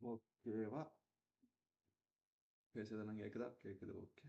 ஓகேவா? பேசுறதெல்லாம் கேட்குதா? கேட்குது. ஓகே.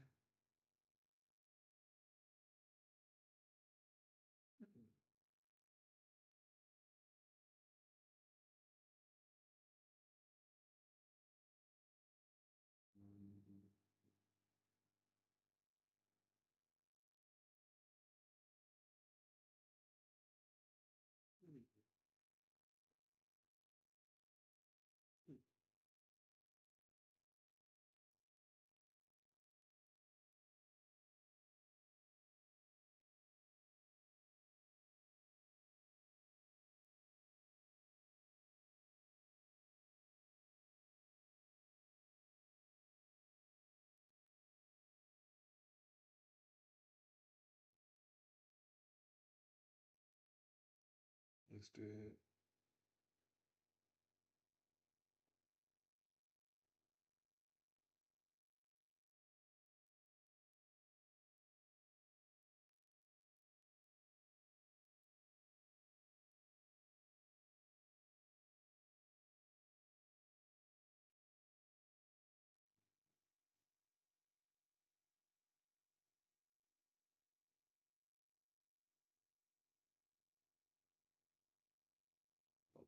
நெக்ஸ்ட்டு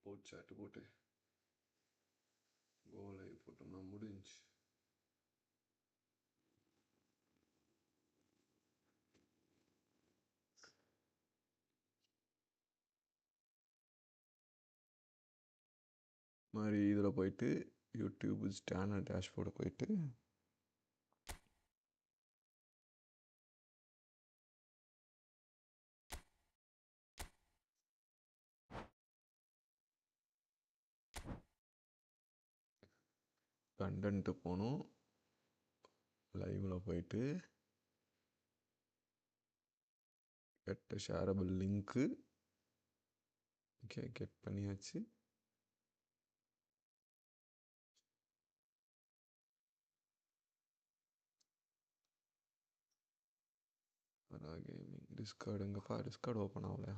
போட்டு சாட்டு போட்டு கோலை போட்டோம்னா முடிஞ்சு. மாதிரி இதில் போயிட்டு யூடியூப் சேனல் டேஷ்போர்டு போயிட்டு கண்டென்ட்டு போகணும். லைவில் போயிட்டு கெட்ட ஷேரபிள் லிங்க்கு. ஓகே, கெட் பண்ணியாச்சு. கேமிங் டிஸ்கார்டு எங்கப்பா? டிஸ்கார்டு ஓப்பன் ஆகலையா?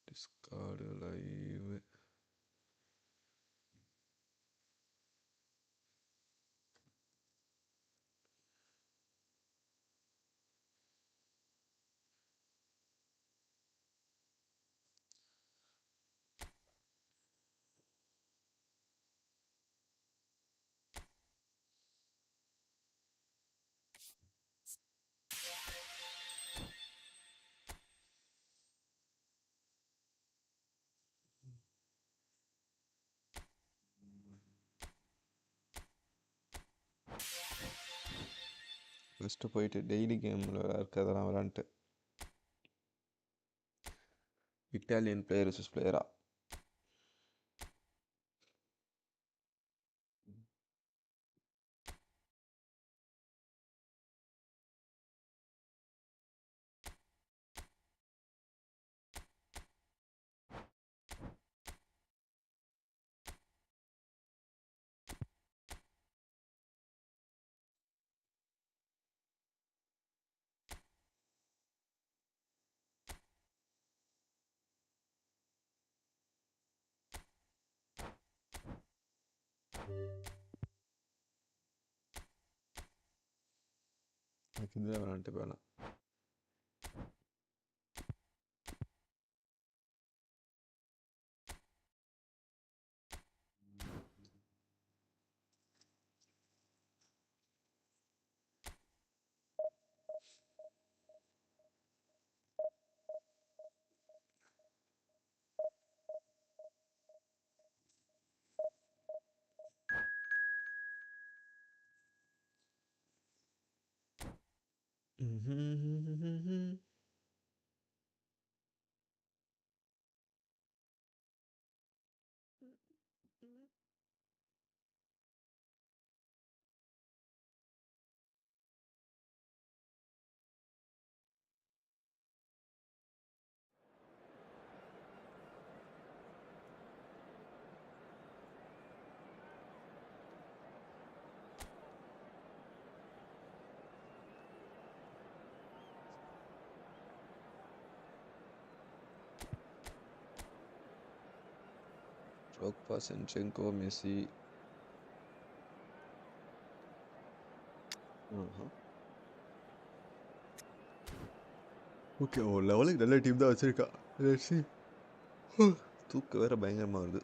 Discord live. ஃபஸ்ட்டு போயிட்டு டெய்லி கேமில் இருக்கிறதெல்லாம் விளாண்டுட்டு இட்டாலியன் பிளேயர் வர்சஸ் பிளேயரா? எனக்கு இதில் விளாண்டுட்டு போகலாம். Drogba, Zinchenko, Messi. ஓகே ஒரு லெவலுக்கு நல்ல டீம் தான் வச்சிருக்கா. Let's see. தூக்கம் வேற பயங்கரமா வருது.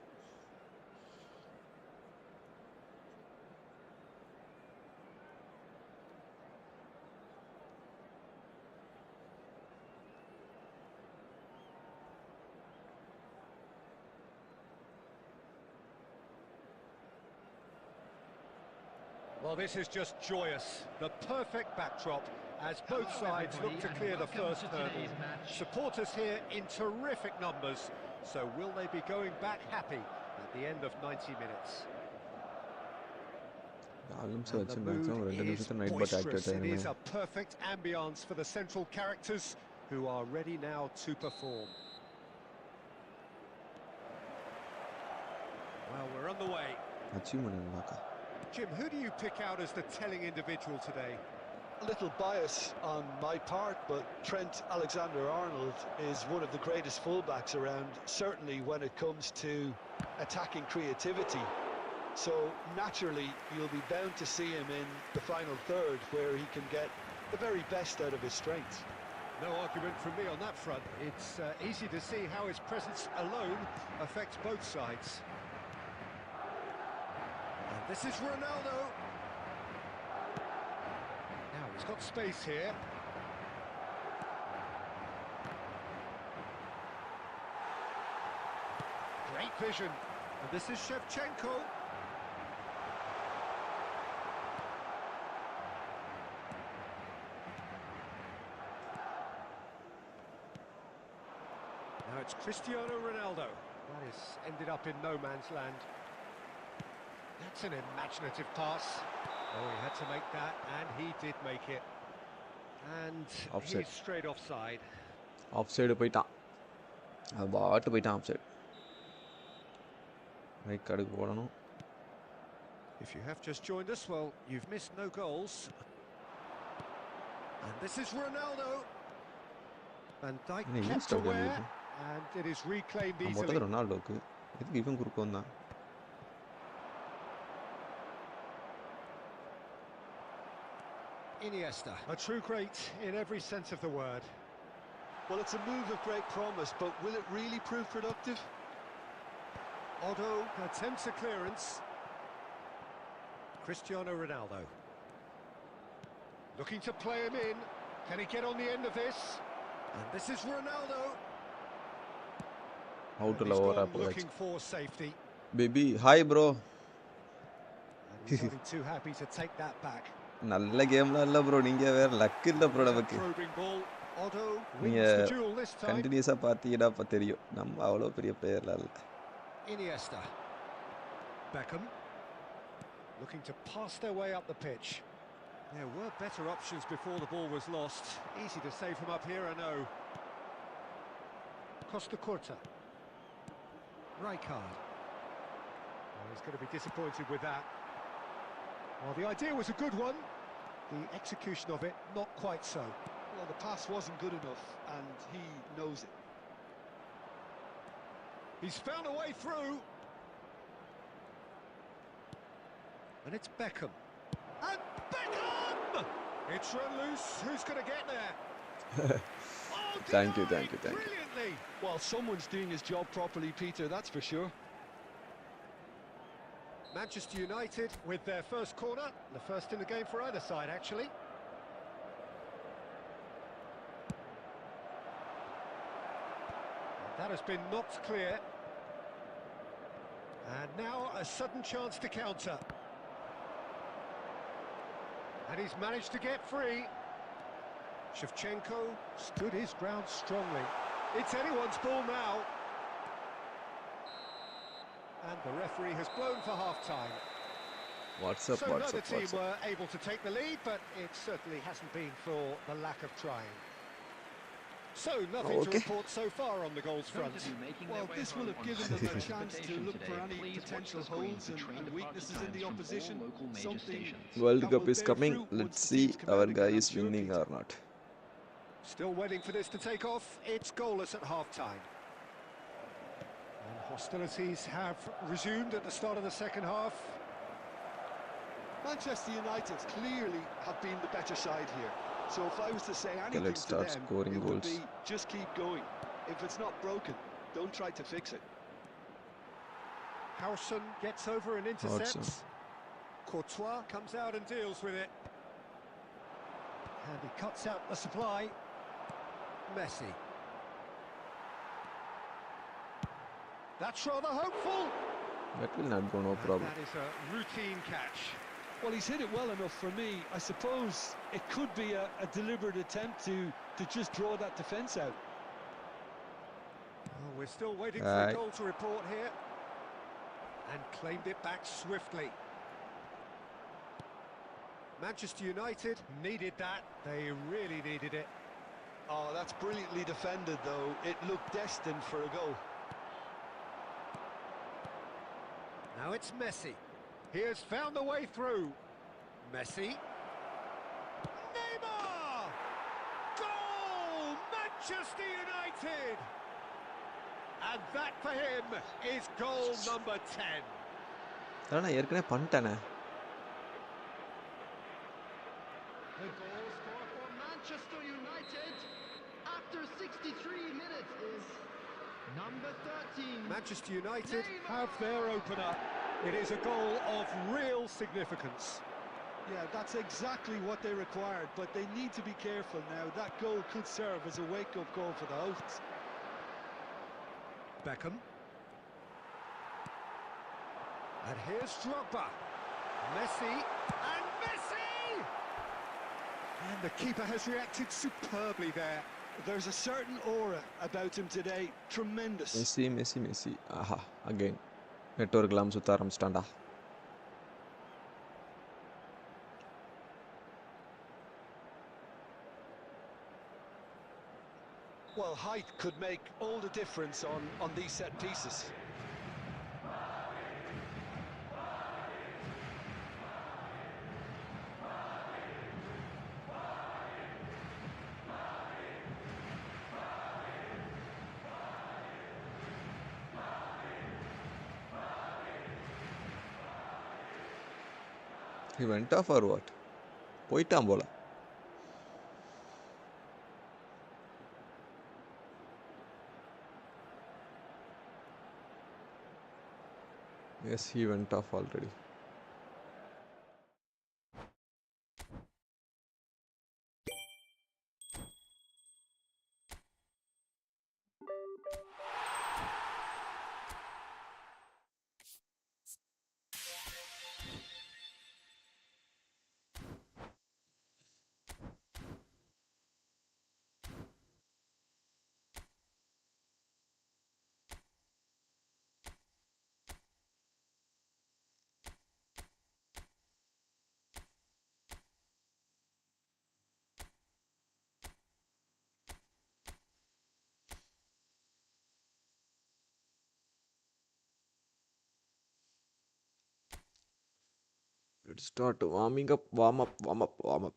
Well, this is just joyous. The perfect backdrop as both sides look to clear the first hurdle. Supporters here in terrific numbers. So will they be going back happy at the end of 90 minutes? And the mood is boisterous. It is a perfect ambience for the central characters who are ready now to perform. Well, we're on the way. Jim, who do you pick out as the telling individual today? A little bias on my part, but Trent Alexander-Arnold is one of the greatest fullbacks around, certainly when it comes to attacking creativity. So naturally, you'll be bound to see him in the final third, where he can get the very best out of his strengths. No argument from me on that front. It's easy to see how his presence alone affects both sides. And this is Ronaldo. Now he's got space here. Great vision. And this is Shevchenko. Now it's Cristiano Ronaldo. That has ended up in no man's land. That's an imaginative pass. Oh, he had to make that, and he did make it. And Offside. he's straight offside. Offside போயிட்டான். அது பாட்டு போயிட்டான் offside. Right கார்டுக்கு போடணும். If you have just joined us, well, you've missed no goals. And this is Ronaldo. Van Dijk kept aware, and it is reclaimed easily. போட்டது ரொனால்டோக்கு. எதுக்கு இவன் குறுக்க வந்தான்? Iniesta, a true great in every sense of the word. Well, it's a move of great promise, but will it really prove productive? Otto attempts a clearance. Cristiano Ronaldo. Looking to play him in. Can he get on the end of this? And this is Ronaldo. Out And he's gone looking for safety. Baby, hi bro. And he's only too happy to take that back. நல்ல கேம்லாம் இல்ல bro, நீங்க வேற luck இல்ல bro நமக்கு. நீங்க கண்டினியூஸா பாத்தீங்கன்னா அப்ப தெரியும் நம்ம அவ்வளவு பெரிய பிளேயர்லாம் இல்ல. Iniesta. Vankkam. Looking to pass their way up the pitch. There were better options before the ball was lost. Easy to save from up here, I know. Costa Curta. Rijkaard. Well, he's going to be disappointed with that. Well, the idea was a good one. The execution of it, not quite so. Well, the pass wasn't good enough, and he knows it. He's found a way through. And it's Vankkam. And Vankkam! It's run loose. Who's going to get there? Thank you. Brilliantly. Well, someone's doing his job properly, Peter, that's for sure. Manchester United with their first corner, the first in the game for either side, actually. That has been knocked clear. And now a sudden chance to counter. And he's managed to get free. Shevchenko stood his ground strongly. It's anyone's ball now. And the referee has blown for half-time. So neither team were able to take the lead, but it certainly hasn't been for the lack of trying. So nothing to report so far on the goals front. Well, this will have given them a chance to look for any potential holes and weaknesses in the opposition. World Cup is coming. Let's see our guy is winning or not. Still waiting for this to take off. It's goalless at half-time. And Hostilities have resumed at the start of the second half. Manchester United clearly have been the better side here. So if I was to say anything let's to start them, scoring it would goals. be just keep going. If it's not broken, don't try to fix it. Howson gets over and intercepts. Hodgson. Courtois comes out and deals with it. And he cuts out the supply. Messi. That's rather hopeful. That will not go, no problem. That is a routine catch. Well, he's hit it well enough for me. I suppose it could be a deliberate attempt to just draw that defence out. Oh, we're still waiting for a goal to report here. And claimed it back swiftly. Manchester United needed that. They really needed it. Oh, that's brilliantly defended, though. It looked destined for a goal. Now it's Messi. He has found the way through. Messi. Neymar! Goal! Manchester United! And that for him is goal number 10. அதான் ஏற்கனவே பண்ணிட்டானே. The goal score for Manchester United after 63 minutes is number 13. Manchester United have their opener. It is a goal of real significance. Yeah, that's exactly what they required, but they need to be careful now. That goal could serve as a wake-up call for the hosts. Beckham. And here's Drogba. Messi. And Messi! And the keeper has reacted superbly there. There's a certain aura about him today. Tremendous. Messi. Aha, again. Network லாம் சுத்த ஆரம்பிச்சிட்டான்டா. Well, height could make all the difference on these set pieces. He went off or what? போயிட்டான் போல. Yes, he went off already. Let's start warming up, warm up.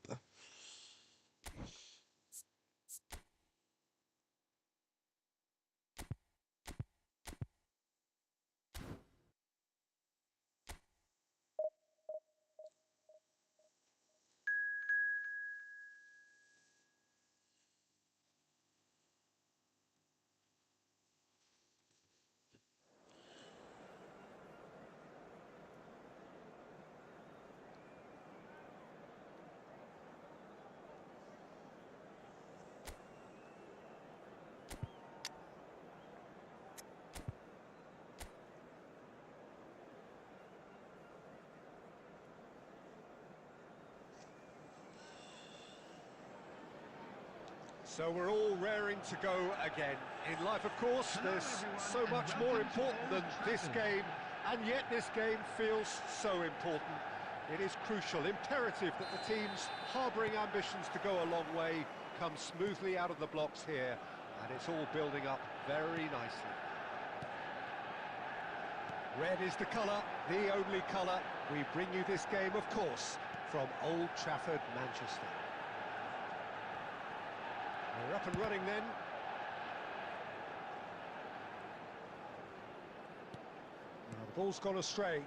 So we're all raring to go again. In life, of course, there's so much more important than this game, and yet this game feels so important. It is crucial, imperative that the teams harbouring ambitions to go a long way come smoothly out of the blocks here, and it's all building up very nicely. Red is the colour, the only colour. We bring you this game, of course, from Old Trafford, Manchester. We're up and running then. Ball's gone astray.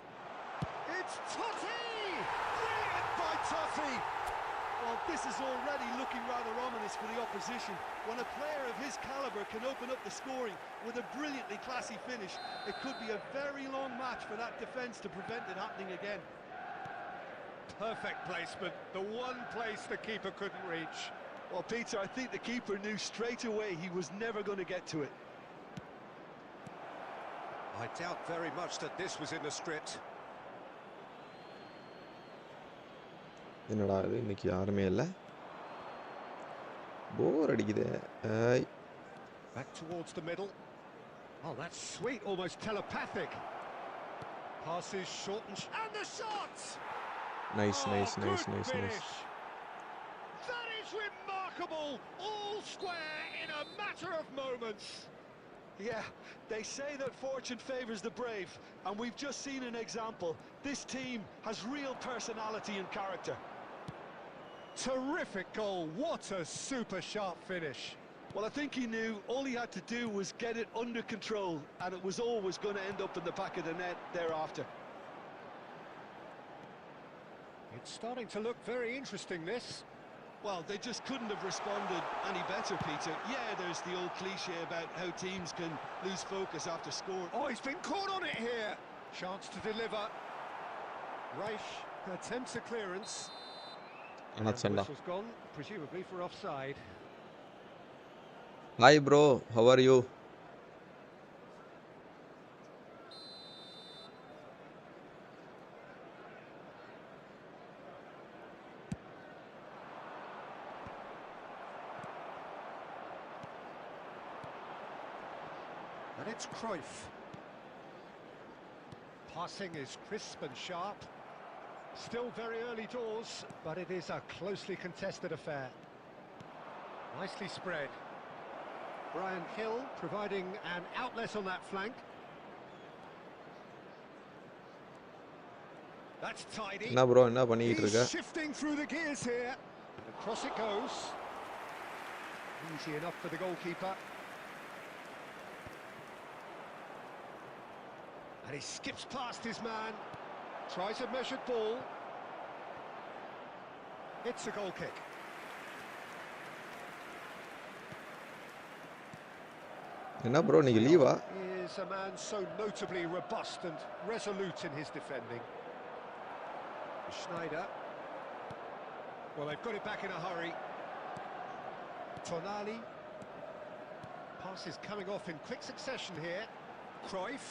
It's Totti! Brilliant by Totti! Well, this is already looking rather ominous for the opposition. When a player of his calibre can open up the scoring with a brilliantly classy finish, it could be a very long match for that defence to prevent it happening again. Perfect placement, the one place the keeper couldn't reach. Well, Peter, I think the keeper knew straight away he was never going to get to it. I doubt very much that this was in the script. என்னடா இது இன்னைக்கு யாருமே இல்ல போர் அடிக்குதே Back towards the middle. Oh, that's sweet, almost telepathic. Passes short and the shot! nice. That is remarkable! All square in a matter of moments. Yeah, they say that fortune favours the brave, and we've just seen an example. This team has real personality and character. Terrific goal, what a super sharp finish. Well, I think he knew all he had to do was get it under control, and it was always going to end up in the back of the net thereafter. It's starting to look very interesting, this. Well, they just couldn't have responded any better, Peter. Yeah, there's the old cliche about how teams can lose focus after scoring. Oh, he's been caught on it here. Chance to deliver. Reich attempts a clearance. And the whistle's gone, presumably for offside. Hi bro, how are you? And it's Cruyff. Passing is crisp and sharp. Still very early doors, but it is a closely contested affair. Nicely spread. Brian Hill providing an outlet on that flank. That's tidy. என்ன bro என்ன பண்ணிட்டு இருக்க? He's shifting through the gears here. And across it goes. Easy enough for the goalkeeper. And he skips past his man. Tries a measured ball. It's a goal kick. என்ன bro நீங்க லீவா? Is a man so notably robust and resolute in his defending. Schneider. Well, they've got it back in a hurry. Tonali. Pass is coming off in quick succession here. Cruyff.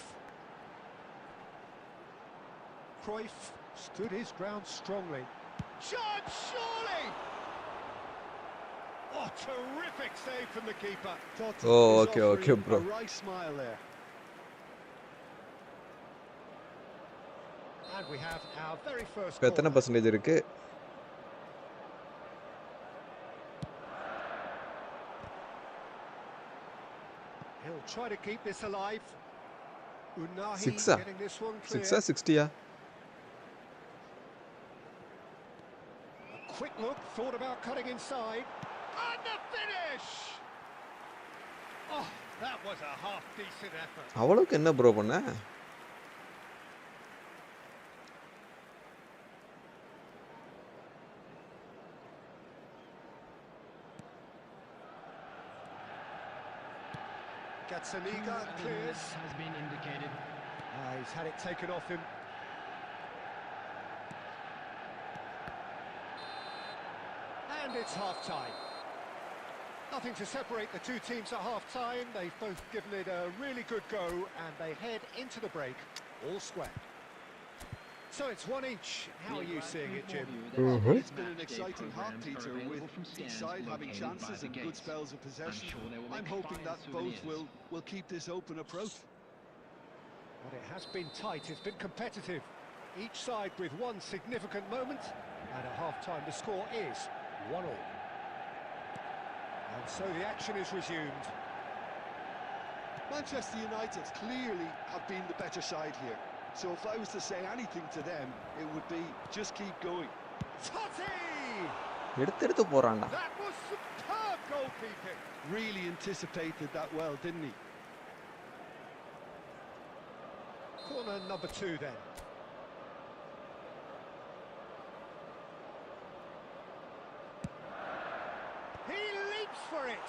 Cruyff stood his ground strongly. Shot, surely! Oh, terrific save from the keeper. Oh, okay, bro. A right smile there. And we have our very first இப்போ எத்தனை percentage இருக்கு? He'll try to keep this alive. Unahi Six-a? getting this one clear. 6 60 A quick look, thought about cutting inside. And the finish! Oh, that was a half-decent effort. அவ்வளவுக்கு என்ன bro பண்ண? Gazzaniga clears. Has been indicated. He's had it taken off him. And it's half-time. Nothing to separate the two teams at half-time. They've both given it a really good go, and they head into the break all square. So it's one each. How are you seeing it, Jim? It's been an exciting half, Peter, with each side having chances and good spells of possession. I'm hoping that both will keep this open approach. But it has been tight, it's been competitive. Each side with one significant moment, and at half-time the score is 1-1. And so the action is resumed. Manchester United clearly have been the better side here. So if I was to say anything to them, it would be just keep going. Totti! எடுத்து போறான்டா. That was superb goalkeeping. Really anticipated that well, didn't he? Corner number 2 then. He leaps for it.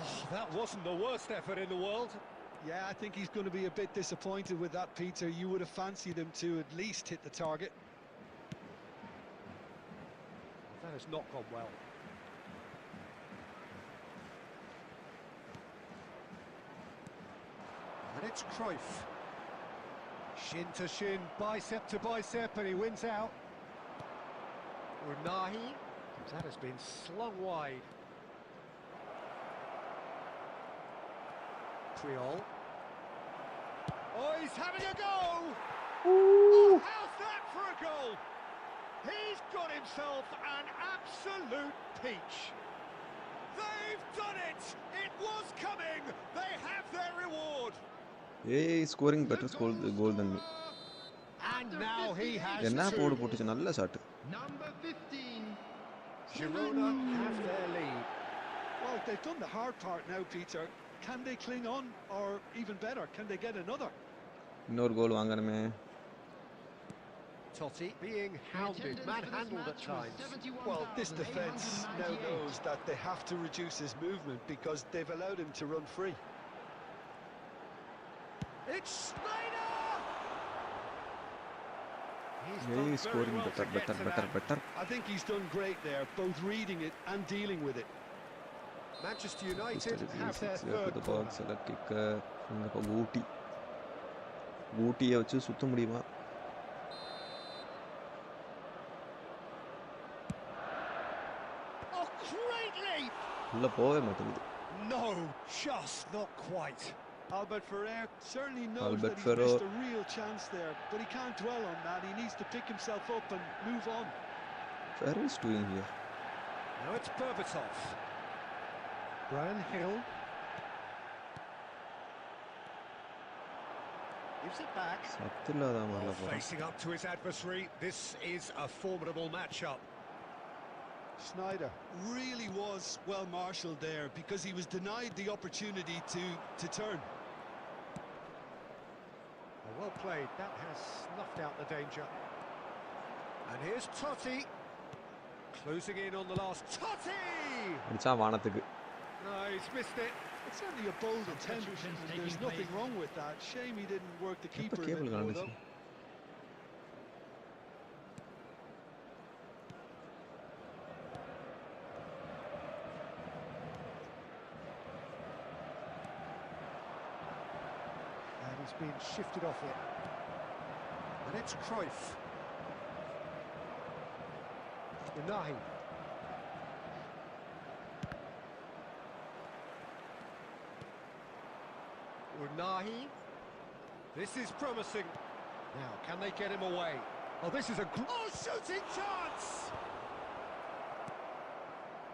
Oh, that wasn't the worst effort in the world. Yeah, I think he's going to be a bit disappointed with that, Peter. You would have fancied him to at least hit the target. That has not gone well. And it's Cruyff. Shin to shin, bicep to bicep, and he wins out. Unahi, that has been slung wide. Creole. Oh, he's having a go! Oh, how's that for a goal? He's got himself an absolute peach. They've done it! It was coming! They have their reward! Hey, scoring better goal than me. And now he has என்ன two. போடு போட்டுச்சு நல்ல shot. Number 15. Girona have their lead. Well, they've done the hard part now, Peter. Can they cling on, or even better, can they get another? இன்னொரு கோல் வாங்கணுமே. Totti being hounded, manhandled at times. Well, this defence now knows that they have to reduce his movement because they've allowed him to run free. It's Snyder! He's Hey, done very scoring well to get to that. better. I think he's done great there, both reading it and dealing with it. Manchester United Just have their to third the corner. box, select kicker. இங்க ஊட்டி. ஊட்டியை வச்சு சுத்த முடியுமா? Oh, great leap! உள்ள போவே மாட்டேங்குது. No, just not quite. Albert Ferrer certainly knows Albert that he's Ferrer. missed a real chance there, but he can't dwell on that. He needs to pick himself up and move on. Where is doing here? Now it's Berbatov. Brian Hill. Gives it back. சத்தில்லாத மாதிரில போறான். Facing up to his adversary, this is a formidable matchup. Snyder really was well marshalled there because he was denied the opportunity to turn. Well played, that has snuffed out the danger. And here's Totti. Closing in on the last. Totti! அடிச்சா வானத்துக்கு. No, he's missed it. It's certainly a bold attempt, and there's nothing wrong with that. Shame he didn't work the எப்ப keeper a cable bit more, கலந்துச்சு? though. And he's been shifted off it. And it's Cruyff. Unahi. Unahi. This is promising. Now, can they get him away? Oh, this is a... Oh, shooting chance!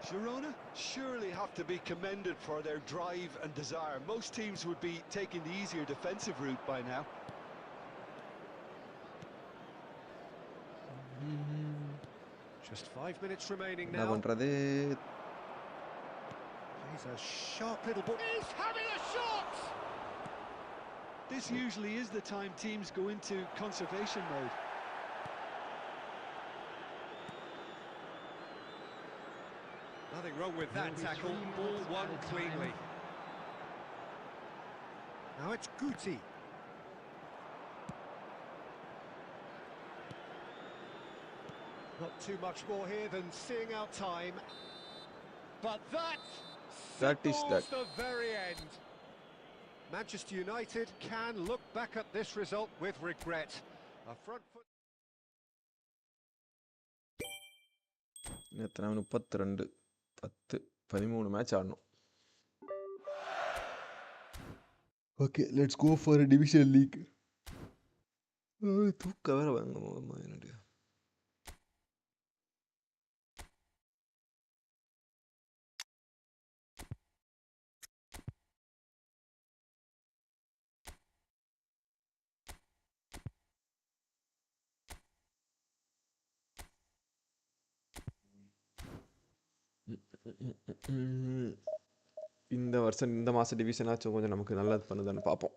Girona surely have to be commended for their drive and desire. Most teams would be taking the easier defensive route by now. Just 5 minutes remaining என்ன now. பண்றது? He's a sharp little ball. He's having a shot! This usually is the time teams go into conservation mode. Nothing wrong with that tackle. Ball won cleanly. Now it's Guti. Not too much more here than seeing out time. But that That is signals that. the very end. Manchester United can look back at this result with regret. A front foot. எத்தனை 32 10 13 match ஆடணும். Okay let's go for division league. தூக்க வேற வாங்க என்னுடைய இந்த வருஷம் இந்த மாதம் டிவிஷனாச்சும் கொஞ்சம் நமக்கு நல்லது பண்ணுதான்னு பார்ப்போம்.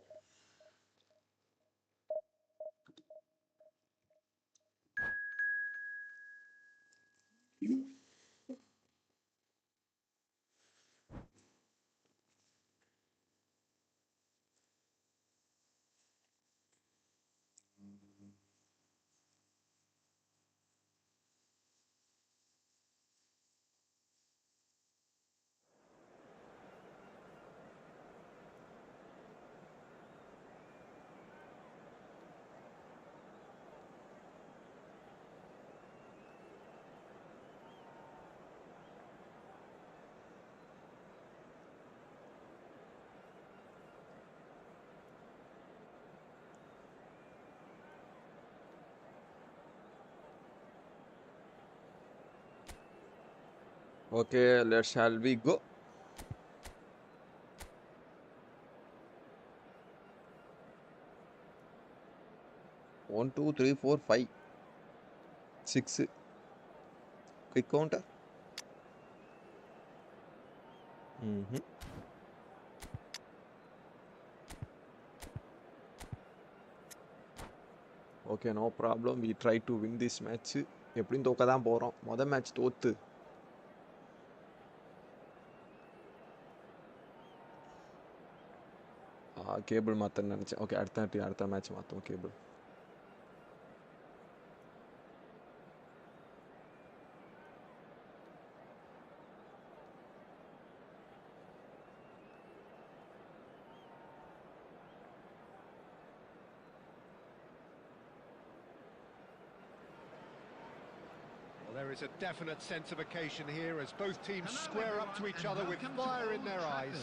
Okay, let's shall we go? One, two, three, four, 5, 6. Quick counter. Okay, no problem. We try to win this match. எப்படியும் தோக்க தான் போகிறோம். மொதல் மேட்ச் தோத்து. கேபிள் மாற்றன்னு நினச்சேன். ஓகே, அடுத்த மேட்ச் மாற்றுவோம் cable. There is a definite sense of occasion here as both teams square up to each other with fire in their eyes.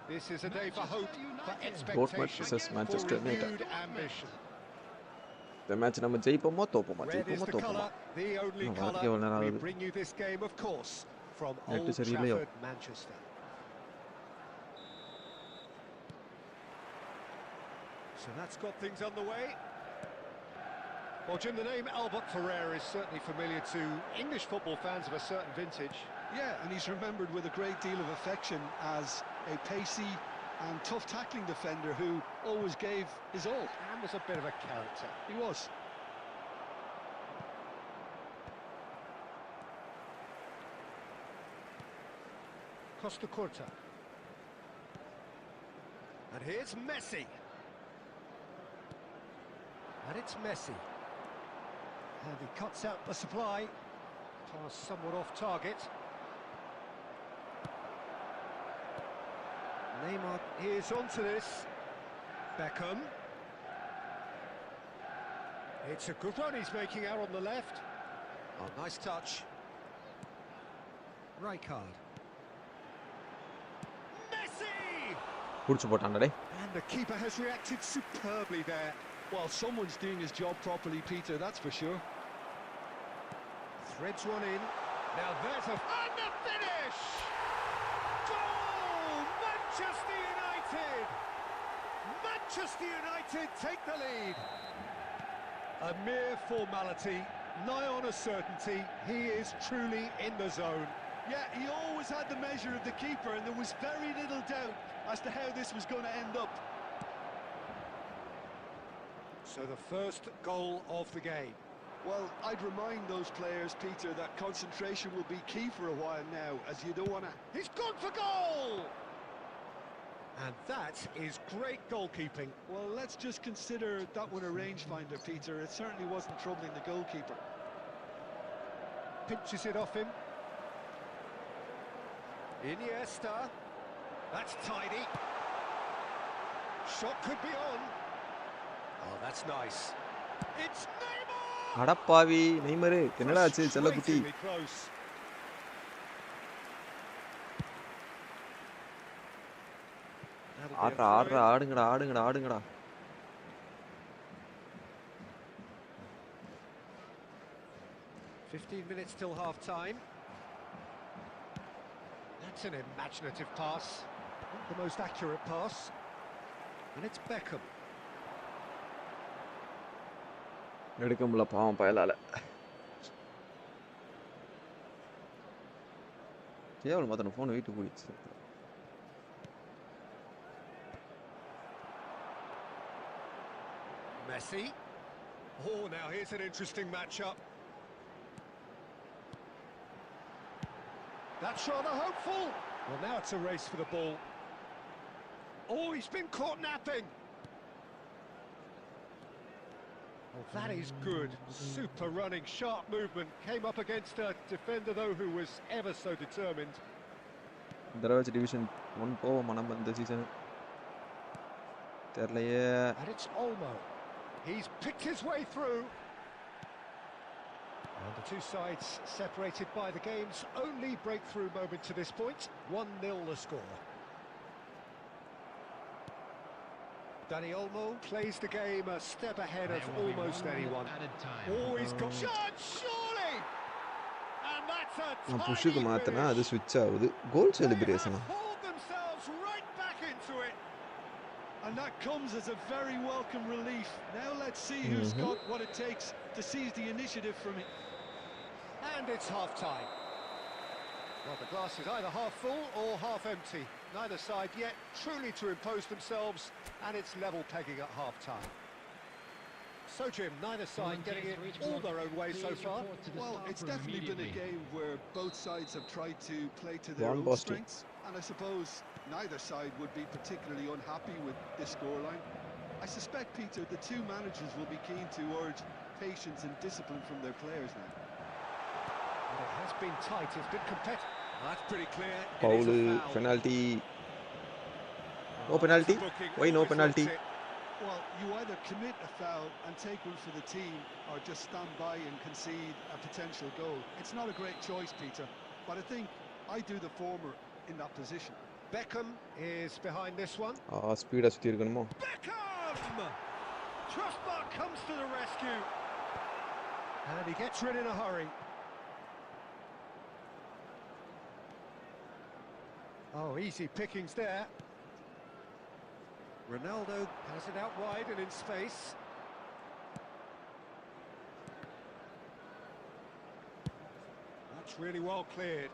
This is a day for hope, for expectation, for renewed ambition. The match நம்ம ஜெயிப்போமோ தோப்போமா Red is the colour, the only colour. We bring you this game, of course, from Old Trafford, Manchester. So that's got things underway. Well, Jim, the name Albert Ferrer is certainly familiar to English football fans of a certain vintage. Yeah, and he's remembered with a great deal of affection as a pacey and tough tackling defender who always gave his all. And was a bit of a character. He was. Costa Curta. And here's Messi. And it's Messi. And he cuts out the supply. Pass somewhat off target. Neymar is onto this. Beckham. It's a good run he's making out on the left. Oh, nice touch. Rijkaard. Messi! And the keeper has reacted superbly there. Well, someone's doing his job properly, Peter, that's for sure. Threads one in. Now there's a... And the finish! Goal! Manchester United! Manchester United take the lead. A mere formality, nigh on a certainty. He is truly in the zone. Yeah, he always had the measure of the keeper, and there was very little doubt as to how this was going to end up. So the first goal of the game. Well, I'd remind those players, Peter, that concentration will be key for a while now, as you don't want to... He's gone for goal! And that is great goalkeeping. Well, let's just consider that one a rangefinder, Peter. It certainly wasn't troubling the goalkeeper. Pinches it off him. Iniesta. That's tidy. Shot could be on. Oh, that's nice. It's Neymar! அடப்பாவி Neymar என்னடா ஆச்சு செல்லக்குட்டி? ஆடுங்கடா. 15 minutes till half time. That's an imaginative pass. Not the most accurate pass. And it's Beckham. எடுக்க முடியல பாவம் பயலால. கேவலம் மாத்தன phone wait போயிடுச்சு. Messi. Oh, now here's an interesting matchup. That's rather hopeful. Well, now it's a race for the ball. Oh, he's been caught napping. Well, that is good. Super running, sharp movement. Came up against a defender, though, who was ever so determined. Daraja Division 1 போவோமா நம்ம இந்த season தெரியலையே. And it's Olmo. He's picked his way through. And the two sides separated by the game's only breakthrough moment to this point. 1-0 the score. Danny Olmo plays the game a step ahead of almost anyone. Oh, he's got shot, surely! And that's a நான் புஷ்க்கு மாத்தினா அது ஸ்விட்ச் ஆகுது. கோல் celebration. Pulled themselves right back into it. And that comes as a very welcome relief. Now let's see who's got what it takes to seize the initiative from it. And it's half-time. Well, the glass is either half full or half empty. Neither side yet truly to impose themselves, and it's level pegging at half-time. So, Jim, neither side getting it all their own way so far. Well, it's definitely been a game where both sides have tried to play to their own strengths, and I suppose neither side would be particularly unhappy with this scoreline. I suspect, Peter, the two managers will be keen to urge patience and discipline from their players now. Well, it has been tight, it's been competitive. That's pretty clear. Foul, penalty. No penalty? Why no penalty? Well, you either commit a foul and take one for the team, or just stand by and concede a potential goal. It's not a great choice, Peter, but I think I do the former in that position. Vankkam is behind this one. Speed as Vankkam! Trustmark comes to the rescue. And he gets rid in a hurry. Oh, easy pickings there. Ronaldo has it out wide and in space. That's really well cleared.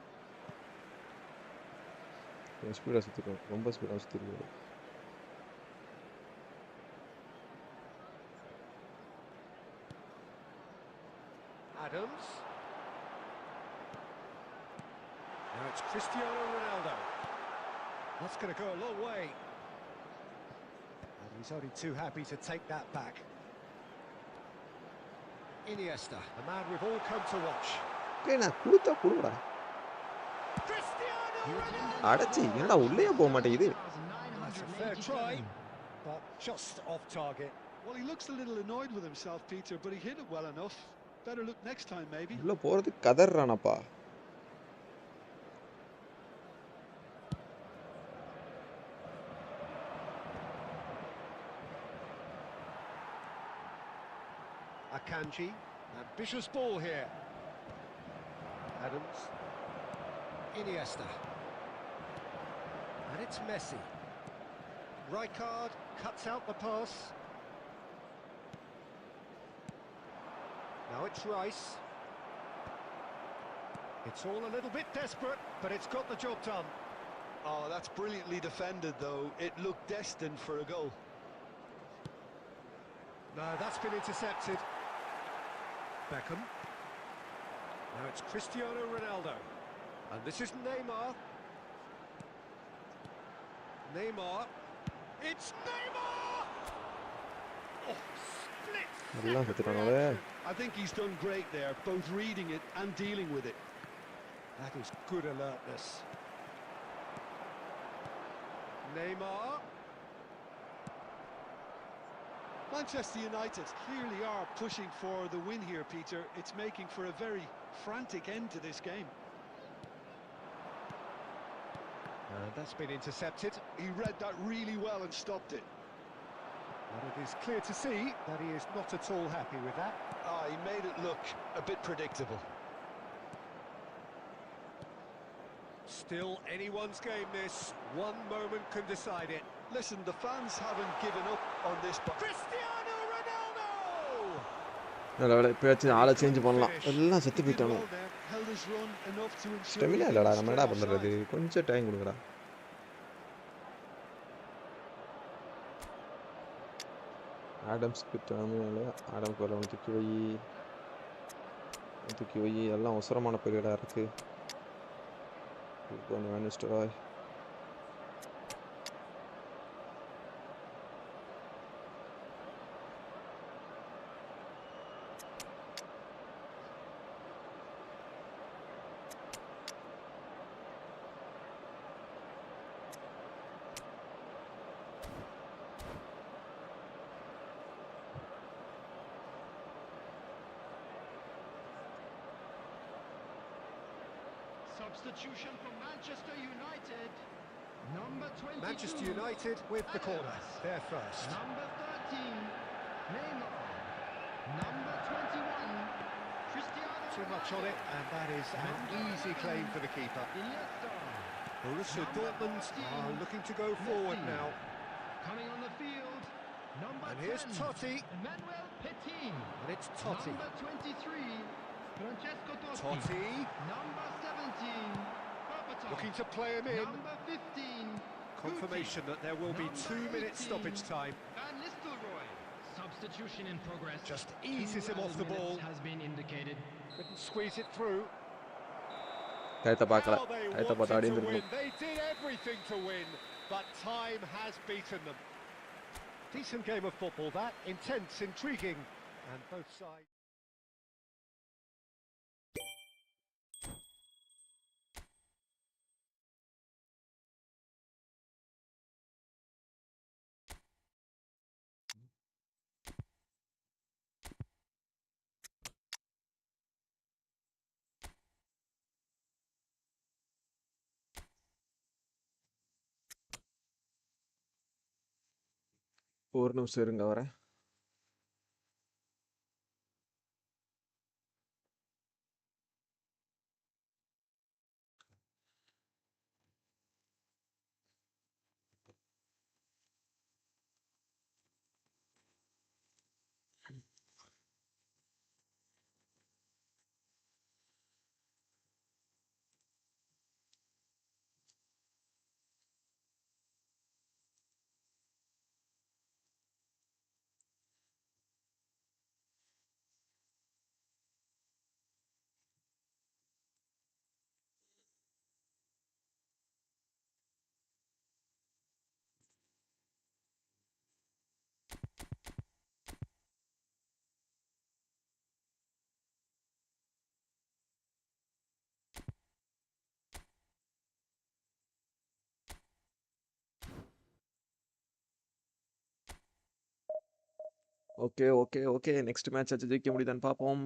Speed as ரொம்ப speed as Adams. Now it's Cristiano Ronaldo. That's going to go a long way. And he's only too happy to take that back. Iniesta, the man we've all come to watch. Cristiano Ronaldo. That's a fair try, but just off target. Well, he looks a little annoyed with himself, Peter, but he hit it well enough. Better look next time, maybe. உள்ள போறது கதறானப்பா. Akanji, ambitious ball here. Adams, Iniesta, and it's Messi. Rijkaard cuts out the pass. Now it's Rice. It's all a little bit desperate, but it's got the job done. Oh, that's brilliantly defended, though. It looked destined for a goal. No, that's been intercepted. Vankkam. Now it's Cristiano Ronaldo. And this is Neymar. Neymar. It's Neymar! Oh, split. I think he's done great there, both reading it and dealing with it. That is good alertness. Neymar. Manchester United clearly are pushing for the win here, Peter. It's making for a very frantic end to this game. That's been intercepted. He read that really well and stopped it. But it is clear to see that he is not at all happy with that. He made it look a bit predictable. Still anyone's game this. One moment can decide it. Listen, the fans haven't given up on this, but Cristiano Ronaldo! நல்ல பேச்சு ஆளை change பண்ணலாம். எல்லாம் செத்து போய்ட்டானோ. held his run enough to ensure stamina இல்லடா, நம்ம என்னடா பண்றது? கொஞ்சம் டைம் கொடுங்கடா. ஆடம்ஸ் கிட்டாமல ஆடம் கோல தூக்கி வை எல்லாம் அவசரமான பீரியடா இருக்கு. Van Nistelrooy. Substitution for Manchester United. Number 22. Manchester United with the corner. They're first. Number 13. Neymar. Number 21. Cristiano. Too much on it, and that is an easy claim for the keeper. Iniesta. Borussia Number Dortmund 14. are looking to go forward Messi. now. Coming on the field. Number And here's 10. Totti. Emmanuel Petit. And it's Totti. Number 23. Francesco Totti. Totti Number 17. Berbatov. looking to play him in. Number 15. Confirmation that there will be 2 minutes stoppage time. Van Nistelrooy. Substitution in progress. Just eases him off the ball. Has been indicated. Couldn't squeeze it through. Kayata பார்க்கல. How they Kayata wanted பார்த்து ஆடி to win. இருந்திருக்கும். They did everything to win, but time has beaten them. Decent game of football that, intense, intriguing, and both sides. ஒரு நிமிஷம் இருங்க வரேன். Okay next match ஆச்சு ஜெயிக்க முடியுதான்னு பார்ப்போம்.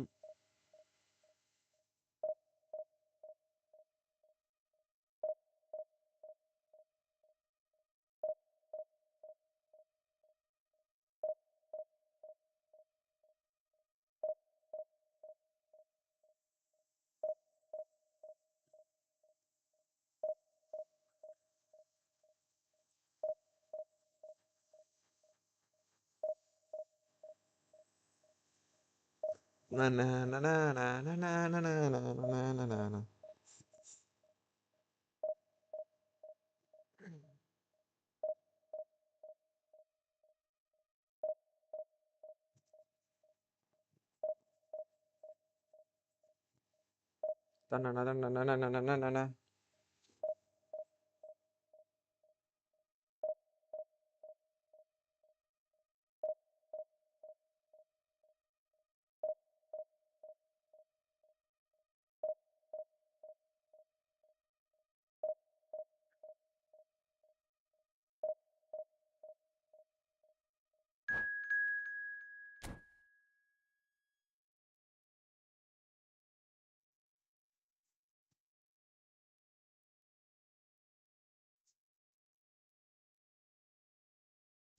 Na na na na na na na na na na na na na. Na na na na na na na na na na.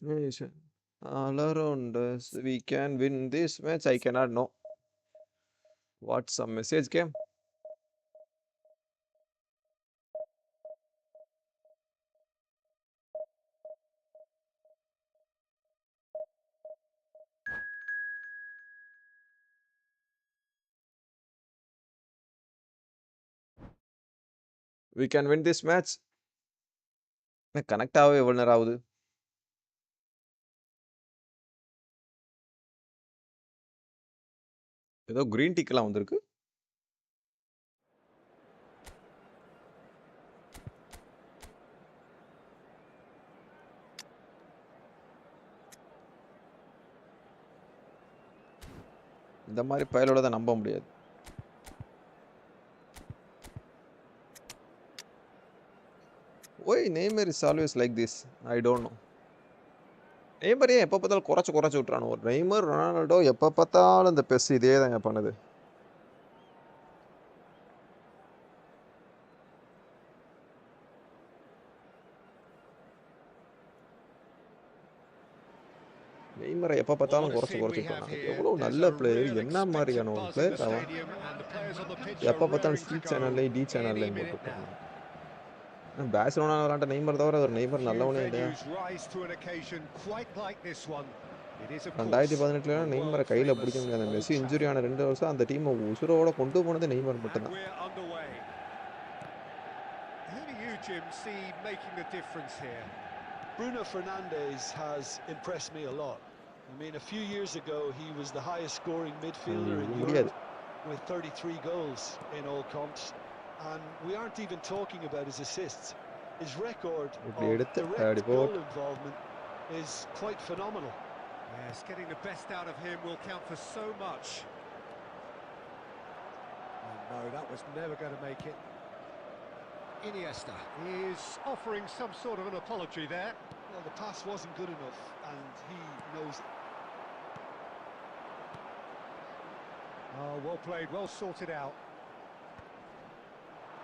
Nation. All around us, we can win this match. I cannot know. What some message came? We can win this match. Connect ஆகவே எவ்வளோ நேரம் ஆகுது? ஏதோ green டீக்கெல்லாம் வந்திருக்கு. இந்த மாதிரி பயலோட தான் நம்ப முடியாது. Why Neymar is always like this? I don't know. Neymar ஏன் எப்போ பார்த்தாலும் குறைச்சு விட்றானு. ஒரு நெய்மர் ரொனால்டோ எப்போ பார்த்தாலும் இந்த பெஸ் இதே தான் பண்ணுது. நெய்மரை எப்போ பார்த்தாலும் குறைச்சு விட்றாங்க. எவ்வளோ நல்ல பிளேயர், என்ன மாதிரியான ஒரு பிளேயர் அவன். எப்போ பார்த்தாலும் சி சேனல்லையும் டி சேனல்லையும் போட்டுருக்காங்க. பேர்சலோனா விளையாண்ட நெய்மர் தவிர ஒரு நெய்மர் நல்லவனே இல்லையா. 2018 நெய்மரை கையில் பிடிக்க முடியாது. மெஸ்ஸி இன்ஜுரி ஆன 2 வருஷம் அந்த டீமை உசுரோட கொண்டு போனது நெய்மர் மட்டும்தான். Bruno Fernandes has impressed me a lot. I mean, a few years ago he was the highest scoring midfielder in Europe with 33 goals in all comps. And we aren't even talking about his assists. His record of direct goal involvement is quite phenomenal. Yes, getting the best out of him will count for so much. Oh, no, that was never going to make it. Iniesta is offering some sort of an apology there. Well, the pass wasn't good enough, and he knows it. Oh, well played, well sorted out.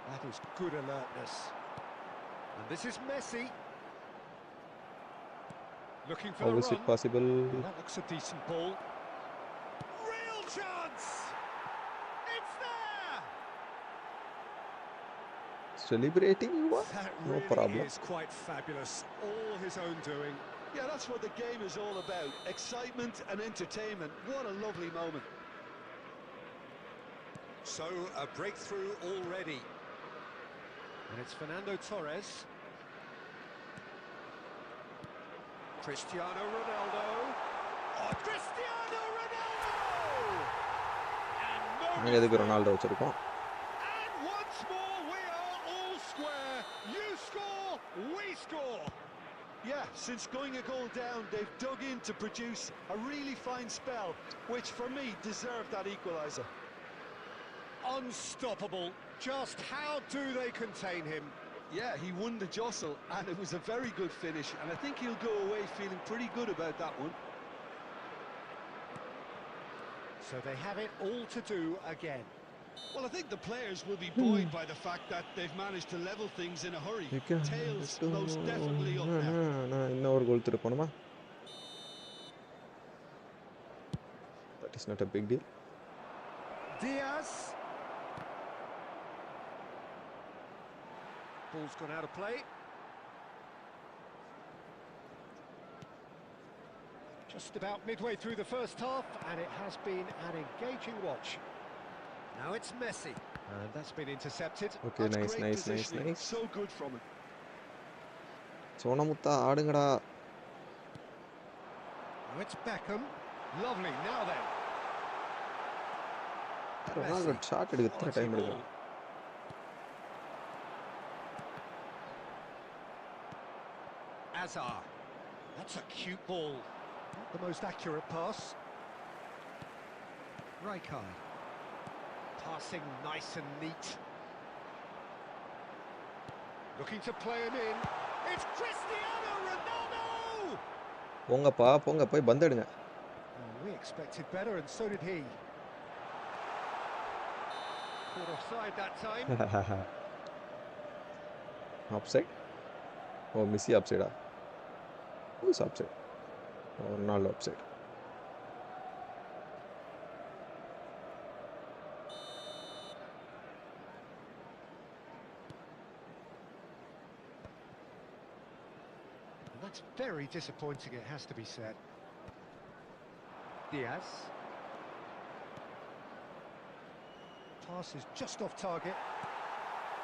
That is good alertness. And this is Messi. Looking for the run. How is it possible? That looks a decent ball. Real chance! It's there! Celebrating you are? That No really problem. is quite fabulous. All his own doing. Yeah, that's what the game is all about. Excitement and entertainment. What a lovely moment. So, a breakthrough already. And it's Fernando Torres. Cristiano Ronaldo. Oh, Cristiano Ronaldo! And Ronaldo வச்சிருக்கோம். And once more we are all square. You score, we score. Yeah, since going a goal down, they've dug in to produce a really fine spell, which for me deserved that equaliser. Unstoppable. Just how do they contain him? Yeah, he won the jostle, and it was a very good finish, and I think he'll go away feeling pretty good about that one. So they have it all to do again. Well, I think the players will be buoyed by the fact that they've managed to level things in a hurry. Tails most definitely up now. இன்னொரு கோல் திருப்பணுமா? That is not a big deal. Diaz. Ball's gone out of play. Just about midway through the first half, and it has been an engaging watch. Now it's Messi, and that's been intercepted. Okay, nice. So good from him. சோனமுத்தா ஆடுங்கடா. Now it's Vankkam. Lovely. Now then. Ronaldo shot எடுக்க எத்தனை time எடுக்கும்? Azar. That's a cute ball. Not the most accurate pass. Rijkaard. Passing nice and neat. Looking to play him in. It's Cristiano Ronaldo! போங்கப்பா போய் பந்து எடுங்க. We expected better, and so did he. Caught offside that time. Offside? Oh, Messi offside. Who is offside? Oh, Ronaldo offside. And that's very disappointing, it has to be said. Diaz. Pass is just off target.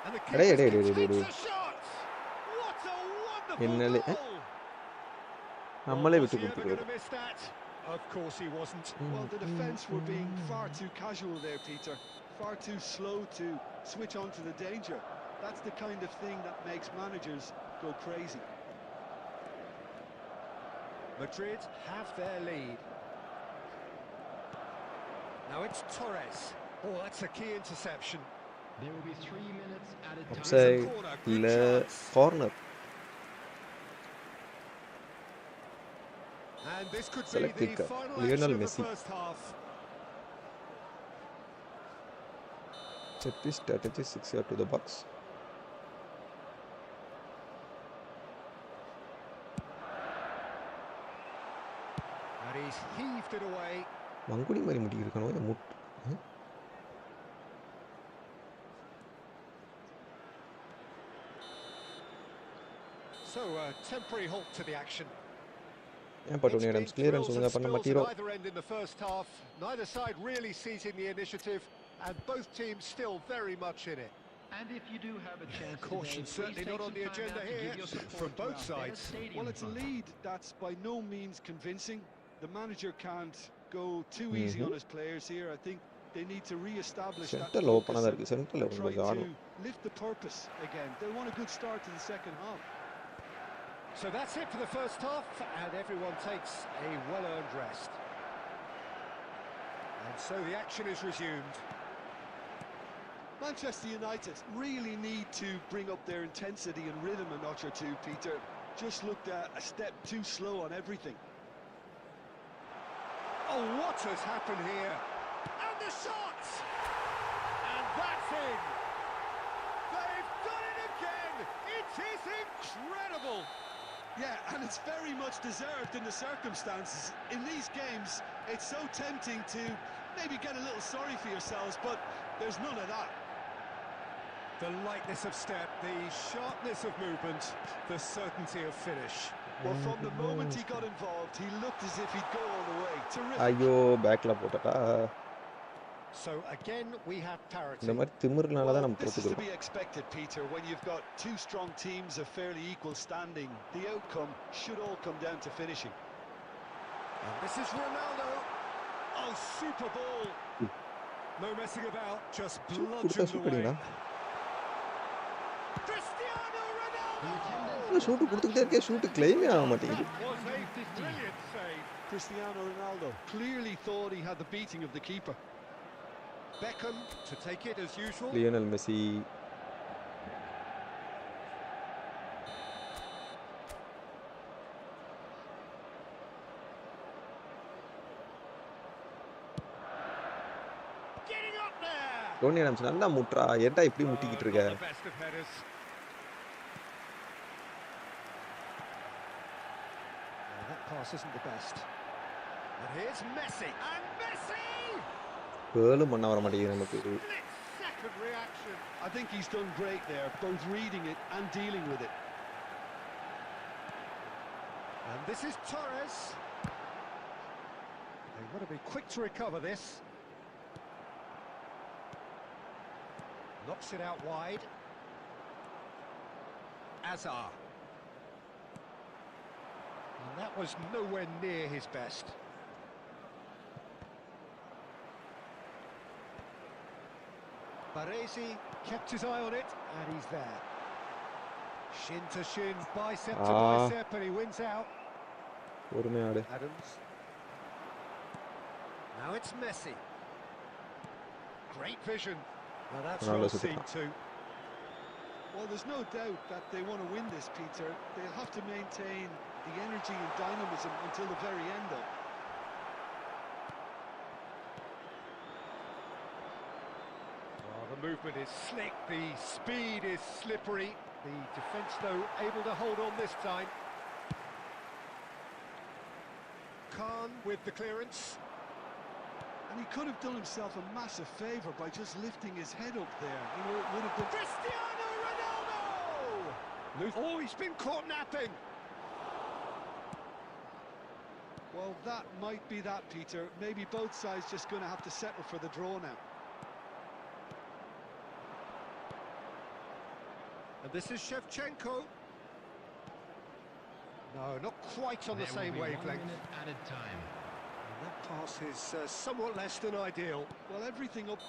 And the keeper takes a shot! What a wonderful goal! நம்மளே விட்டு Was he ever கொடுத்துருக்கோம். going to miss that? Of course he wasn't. Well, the defence were being far too casual there, Peter. Far too slow to switch on to the danger. That's the kind of thing that makes managers go crazy. Madrid have their lead. Now it's Torres. Oh, that's a key interception. There will be 3 minutes added time. Upside Corner, good le chance. corner. And this could be Select the kicker. final Lionel action of Messi. the first half. Set piece strategy 6 yard to the box. And he's heaved it away. மங்குடி மாதிரி முடி இருக்கணும் முட் So a temporary halt to the action. ஏன் பட்டோனி It's Adams been clearance thrills ஒழுங்கா and பண்ண spills மாட்டீரோ at either end in the first half. Neither side really seizing the initiative, and both teams still very much in it. And if you do have a chance Caution today, certainly please not take on the some time agenda out to here give your support from both to our sides. best stadium Well, it's a fund. lead that's by no means convincing. The manager can't go too easy on his players here. I think they need to re-establish that சென்டர்ல ஓப்பனா focus தான் இருக்கு சென்டர்ல and try கொஞ்சம் to ஆடும் lift the purpose again. They want a good start to the second half. So that's it for the first half, and everyone takes a well-earned rest. And so the action is resumed. Manchester United really need to bring up their intensity and rhythm a notch or two, Peter. Just looked a step too slow on everything. Oh, what has happened here? And the shot! And that's in! They've done it again! It is incredible! Yeah, and it's very much deserved in the circumstances. In these games, it's so tempting to maybe get a little sorry for yourselves, but there's none of that. The lightness of step, the sharpness of movement, the certainty of finish. Well, from the moment he got involved, he looked as if he'd go all the way. Terrific. ஐயோ பேக்ல போட்டடா So again, we have parity. இந்த மாதிரி திமிர்னால தான் Well, நம்ம this is to தோத்துக்கிறோம் be expected, Peter. When you've got two strong teams of fairly equal standing, the outcome should all come down to finishing. And this is Ronaldo. Oh, super ball. No messing about, just கொடுத்தா bludgeoned shoot away. அடிங்கடா Cristiano Ronaldo! Shoot கொடுத்துக்கிட்டே இருக்கே shoot கிளைமே ஆக மாட்டேங்குது That was a brilliant save. Cristiano Ronaldo clearly thought he had the beating of the keeper. Beckham to take it as usual. Lionel Messi Getting up there! Tony Adams நல்லா முட்றா ஏன்டா இப்படி முட்டிக்கிட்டு இருக்க Not the best of headers. That pass isn't the best. And here's Messi. And Messi! பேலும் பண்ண வர மாட்டேங்குது நமக்கு Split-second reaction. I think he's done great there, both reading it and dealing with it. And this is Torres. They want to be quick to recover this. Knocks it out wide. Azar. And that was nowhere near his best. Baresi kept his eye on it, and he's there. Shin to shin, bicep to bicep, and he wins out. பொறுமையா ஆடு Adams. Now it's Messi. Great vision. Now that's Ronaldo well seen too. Well, there's no doubt that they want to win this, Peter. They'll have to maintain the energy and dynamism until the very end, though. Oh, the movement is slick, the speed is slippery. The defence, though, able to hold on this time. Khan with the clearance. And he could have done himself a massive favour by just lifting his head up there. You know, it would have been... Cristiano Ronaldo! Oh, he's been caught napping. Well, that might be that, Peter. Maybe both sides just going to have to settle for the draw now. And this is Shevchenko. No, not quite on the same wavelength. 1 minute added time. And that pass is somewhat less than ideal. Well, everything up...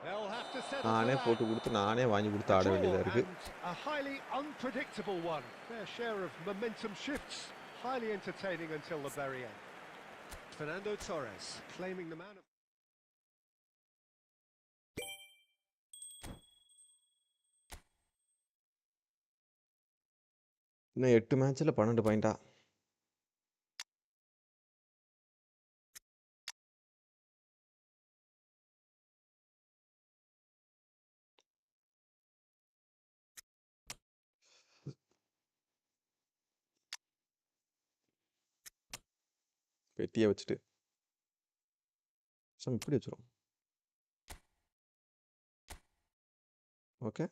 They'll have to settle நானே for போட்டு that. கொடுத்து நானே வாங்கி கொடுத்து ஆட வேண்டியதா Draw இருக்கு and a highly unpredictable one. Fair share of momentum shifts. Highly entertaining until the very end. Fernando Torres claiming the man of... இன்னும் 8 மேட்ச்சில் 12 பாயிண்டா? பெட்டியை வச்சுட்டு இப்படி வச்சிரும். ஓகே,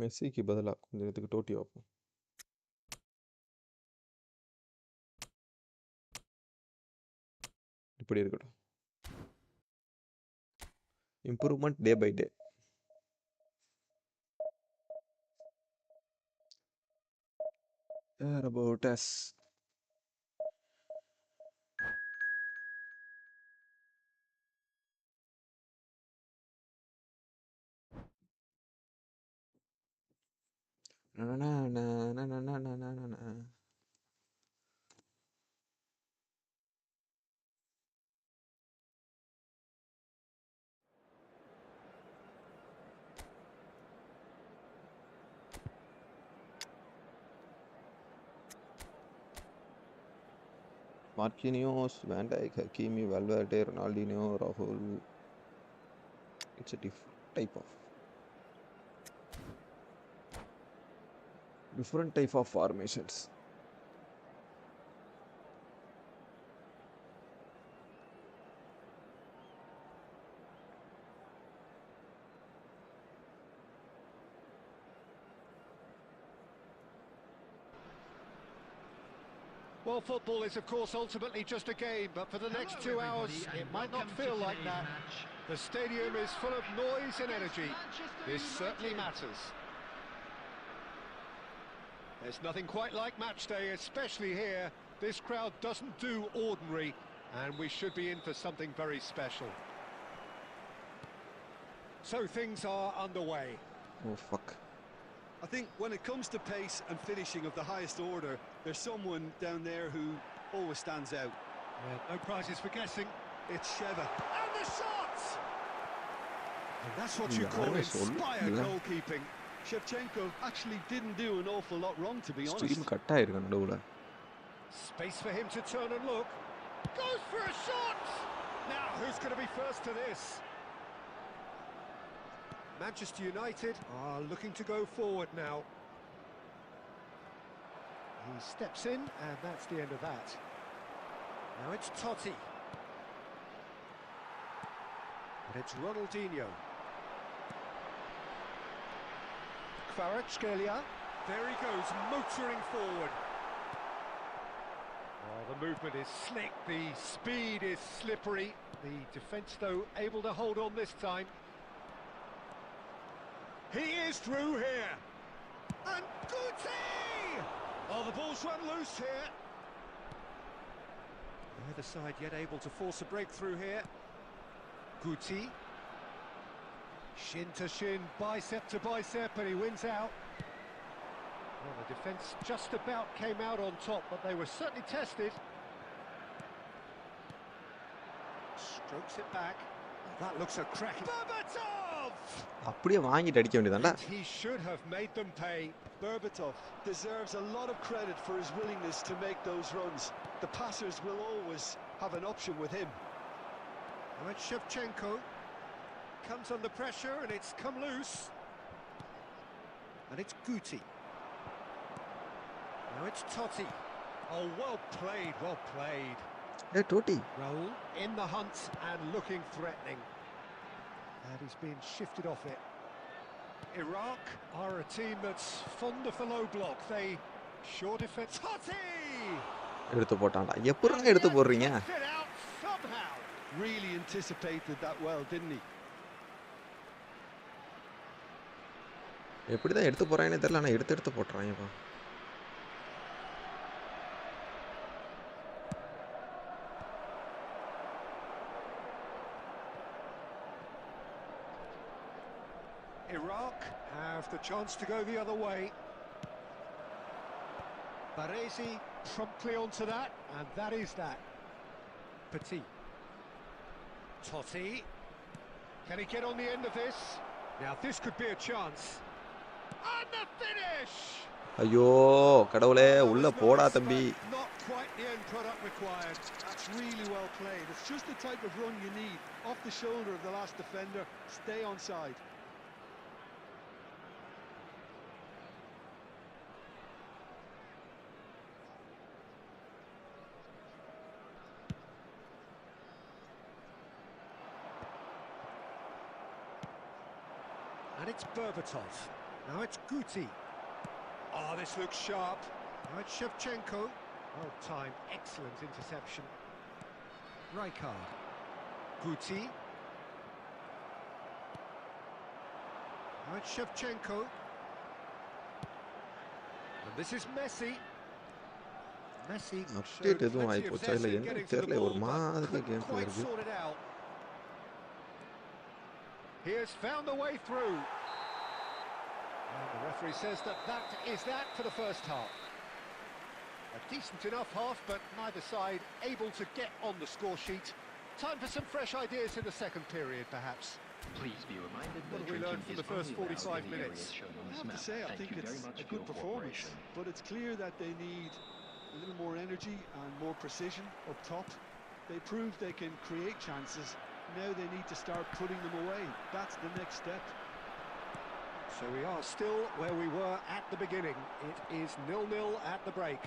மெஸ்ஸிக்கு பதிலாக கொஞ்சம் நேரத்துக்கு டோட்டி வைப்போம். இப்படி இருக்கட்டும். Improvement day by day. About us. Marquinhos, Van Dijk, Hakimi, Valverde, Ronaldinho, Rahul. It's a different type of formations. Well, football is, of course, ultimately just a game, but for the next 2 hours, it might not feel like that. The stadium is full of noise and energy. This certainly matters. There's nothing quite like match day, especially here. This crowd doesn't do ordinary, and we should be in for something very special. So things are underway. Oh, fuck. I think when it comes to pace and finishing of the highest order, there's someone down there who always stands out. Yeah, no prizes for guessing. It's Sheva. And the shot! And that's what you call inspired goalkeeping. Shevchenko actually didn't do an awful lot wrong, to be honest. Stream cut ஆயிருக்கு நடுவுல. Space for him to turn and look. Goes for a shot! Now, who's going to be first to this? Manchester United are looking to go forward now. He steps in, and that's the end of that. Now it's Totti. And it's Ronaldinho. Kvaratskhelia. There he goes, motoring forward. Oh, the movement is slick, the speed is slippery. The defence, though, able to hold on this time. He is through here. And Guti! Oh, the ball's run loose here. Neither side yet able to force a breakthrough here. Guti. Shin to shin, bicep to bicep, and he wins out. Well, the defence just about came out on top, but they were certainly tested. Strokes it back. That looks a cracking... Berbatov! அப்படியே வாங்கிட்டு அடிக்க வேண்டியதாண்டா. He should have made them pay. Berbatov deserves a lot of credit for his willingness to make those runs. The passers will always have an option with him. Now it's Shevchenko. Comes under pressure and it's come loose. And it's Guti. Now it's Totti. Oh, well played, well played. Hey, Totti. Raul in the hunt and looking threatening. And he's been shifted off it. Iraq are a team that's fond of a low block. They sure defend. Totti! எடுத்து போட்டான்டா. எப்பறா எடுத்து போடுறீங்க? Really anticipated that well, didn't he? எப்படி தான் எடுத்து போறானே தெரியல, ஆனா எடுத்து போட்றாங்கப்பா. Iraq have the chance to go the other way. Baresi promptly onto that, and that is that. Petit. Totti. Can he get on the end of this? Now this could be a chance. And the finish! ஐயோ கடவுளே உள்ள That was போடா nice, தம்பி. but not quite the end product required. That's really well played. It's just the type of run you need. Off the shoulder of the last defender, stay onside. And it's Berbatov. Now it's Guti. Oh, this looks sharp. Now it's Shevchenko. Well timed, excellent interception. Rijkaard. Guti. Now it's Shevchenko. And this is Messi. Messi update showed எதுவும் ஆகி plenty of போச்சா zest இல்லை in என்ன getting to the தெரியல ஒரு ball, மாதிரி but couldn't game quite இருக்கு. sort it out. He has found a way through. And the referee says that is that for the first half. A decent enough half, but neither side able to get on the score sheet. Time for some fresh ideas in the second period, perhaps. Please be reminded What that have we learned drinking from is the first only allowed 45 in the minutes? areas shown on I this have to map. say, I Thank think you very it's much a for good your performance, cooperation. but it's clear that they need a little more energy and more precision up top. They proved they can create chances. Now they need to start putting them away. That's the next step. So we are still where we were at the beginning. It is 0-0 at the break.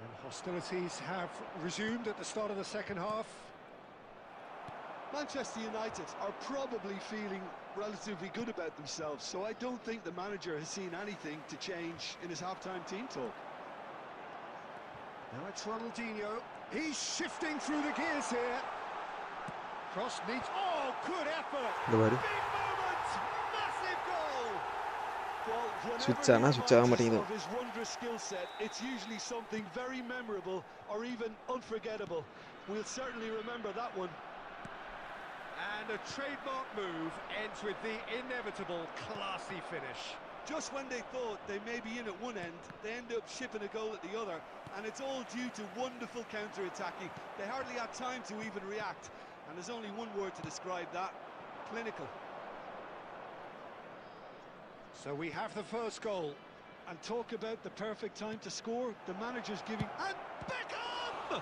And hostilities have resumed at the start of the second half. Manchester United are probably feeling relatively good about themselves, so I don't think the manager has seen anything to change in his half-time team talk. Now it's Ronaldinho. He's shifting through the gears here. Cross needs... Oh, good effort! இந்த மாதிரி Big moment! Massive goal! Well, Switch whenever ஆனா he switch ஆக reminds us மாட்டேங்குது. of his wondrous skill set, it's usually something very memorable or even unforgettable. We'll certainly remember that one. And a trademark move ends with the inevitable classy finish. Just when they thought they may be in at one end, they end up shipping a goal at the other, and it's all due to wonderful counter-attacking. They hardly had time to even react, and there's only one word to describe that: clinical. So we have the first goal. And talk about the perfect time to score. The manager's giving... And Beckham!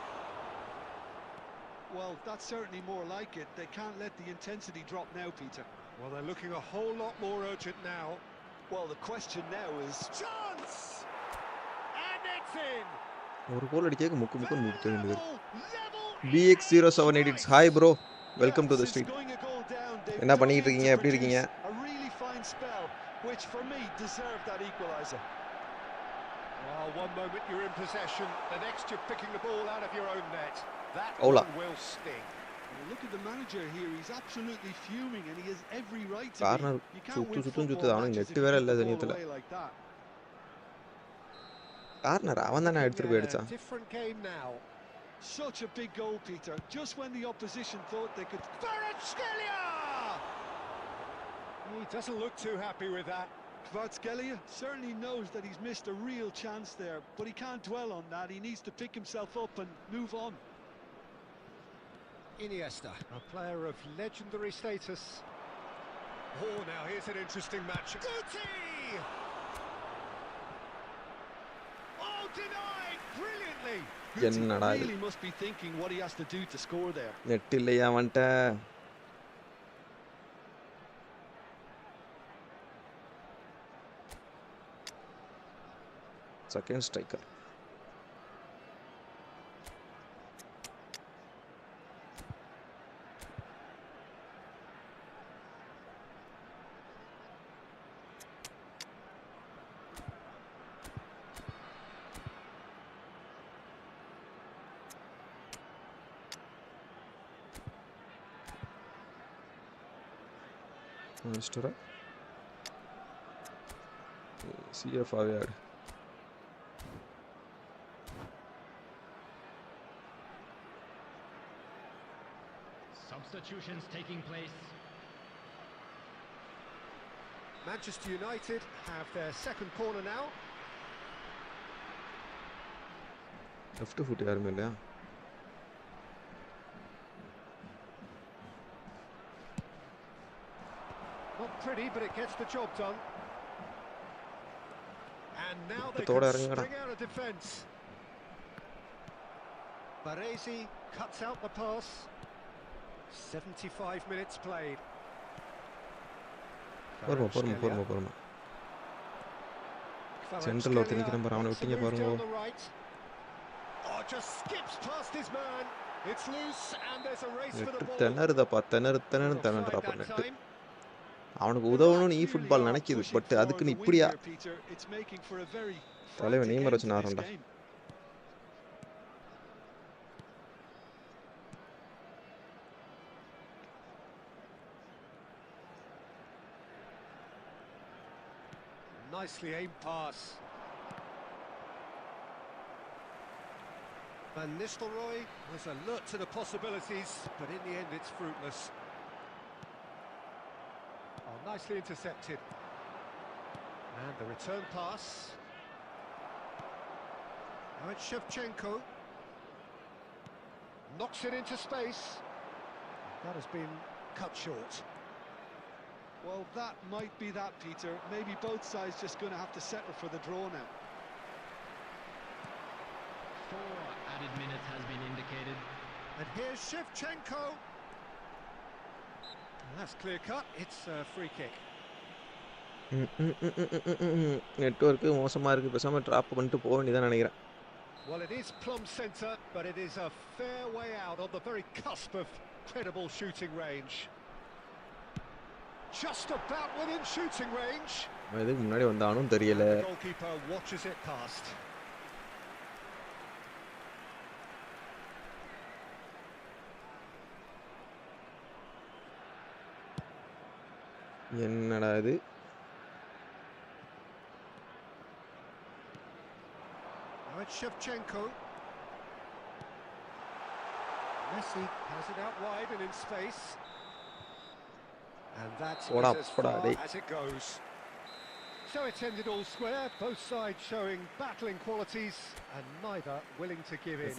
Well, that's certainly more like it. They can't let the intensity drop now, Peter. Well, they're looking a whole lot more urgent now. Well, the question now is... Chance! And it's in! ஒரு கோல் அடிக்க முக்கு முக்குன்னு முக்க வேண்டியது. Level BX0788 hi bro, welcome to the Since street. going a goal down, they've என்ன dug பண்ணிட்டு in இருக்கீங்க, to எப்படி இருக்கீங்க? produce a really fine spell, which for me deserved that equaliser. Well, one moment you're in possession, the next you're picking the ball out of your own net. That Ola. one will sting. Well, look at the manager here. He's absolutely fuming, and he has every right to Corner be. You can't win சுத்து football சுத்துது அவனுக்கு matches net if வேற you இல்ல give the சனியத்துல. ball away like that. Corner அவன் தானே எடுத்துட்டு போய் அடிச்சான். Different game now. Such a big goal, Peter. Just when the opposition thought they could... Kvaratskhelia! He doesn't look too happy with that. Kvaratskhelia certainly knows that he's missed a real chance there, but he can't dwell on that. He needs to pick himself up and move on. Iniesta, a player of legendary status. Oh, now here's an interesting match. Guti! Oh, denied brilliantly. என்னடா இது? Really must be thinking what he has to do to score there. Net இல்லையா அவன்ட்ட? Second striker. Story. CF Aviad. Substitutions taking place. Manchester United have their second corner now. Left foot யாருமே இல்லையா? Not pretty, but it gets the job done. And now they Toda can இறங்குங்கடா. string out a defence. Baresi cuts out the pass. 75 minutes played. பொறுமை. Central ஒருத்தர் நிற்கிறான் பாரு, அவனை விட்டீங்க பாருங்க. Down the right. Oh, just skips past his man. It's loose and there's a race for the ball. திணறுதப்பா, திணறுறா பண்ணிட்டு. அவனுக்கு உதவணும்னு football நினைக்குது, பட் அதுக்குன்னு இப்படியா? தலைவன் நீமர் வச்சு நாரண்டா. Nicely aimed pass. Van Nistelrooy was alert to the possibilities, but in the end it's fruitless. Oh, nicely intercepted. And the return pass. Now it's Shevchenko. Knocks it into space. That has been cut short. Well, that might be that, Peter. Maybe both sides just going to have to settle for the draw now. 4 added minutes has been indicated. And here's Shevchenko. And that's clear cut. It's a free kick. Network மோசமா இருக்கு, பேசாம drop பண்ணிட்டு போக வேண்டியதான் நினைக்கிறேன். Well, it is plumb centre, but it is a fair way out on the very cusp of credible shooting range. Just about within shooting range. இதுக்கு முன்னாடி வந்தானும் தெரியல. The goalkeeper watches it past. என்னடா இது? Now it's Shevchenko. Messi has it out wide and in space. And that's as far as it goes. So it's ended all square, both sides showing battling qualities and neither willing to give in.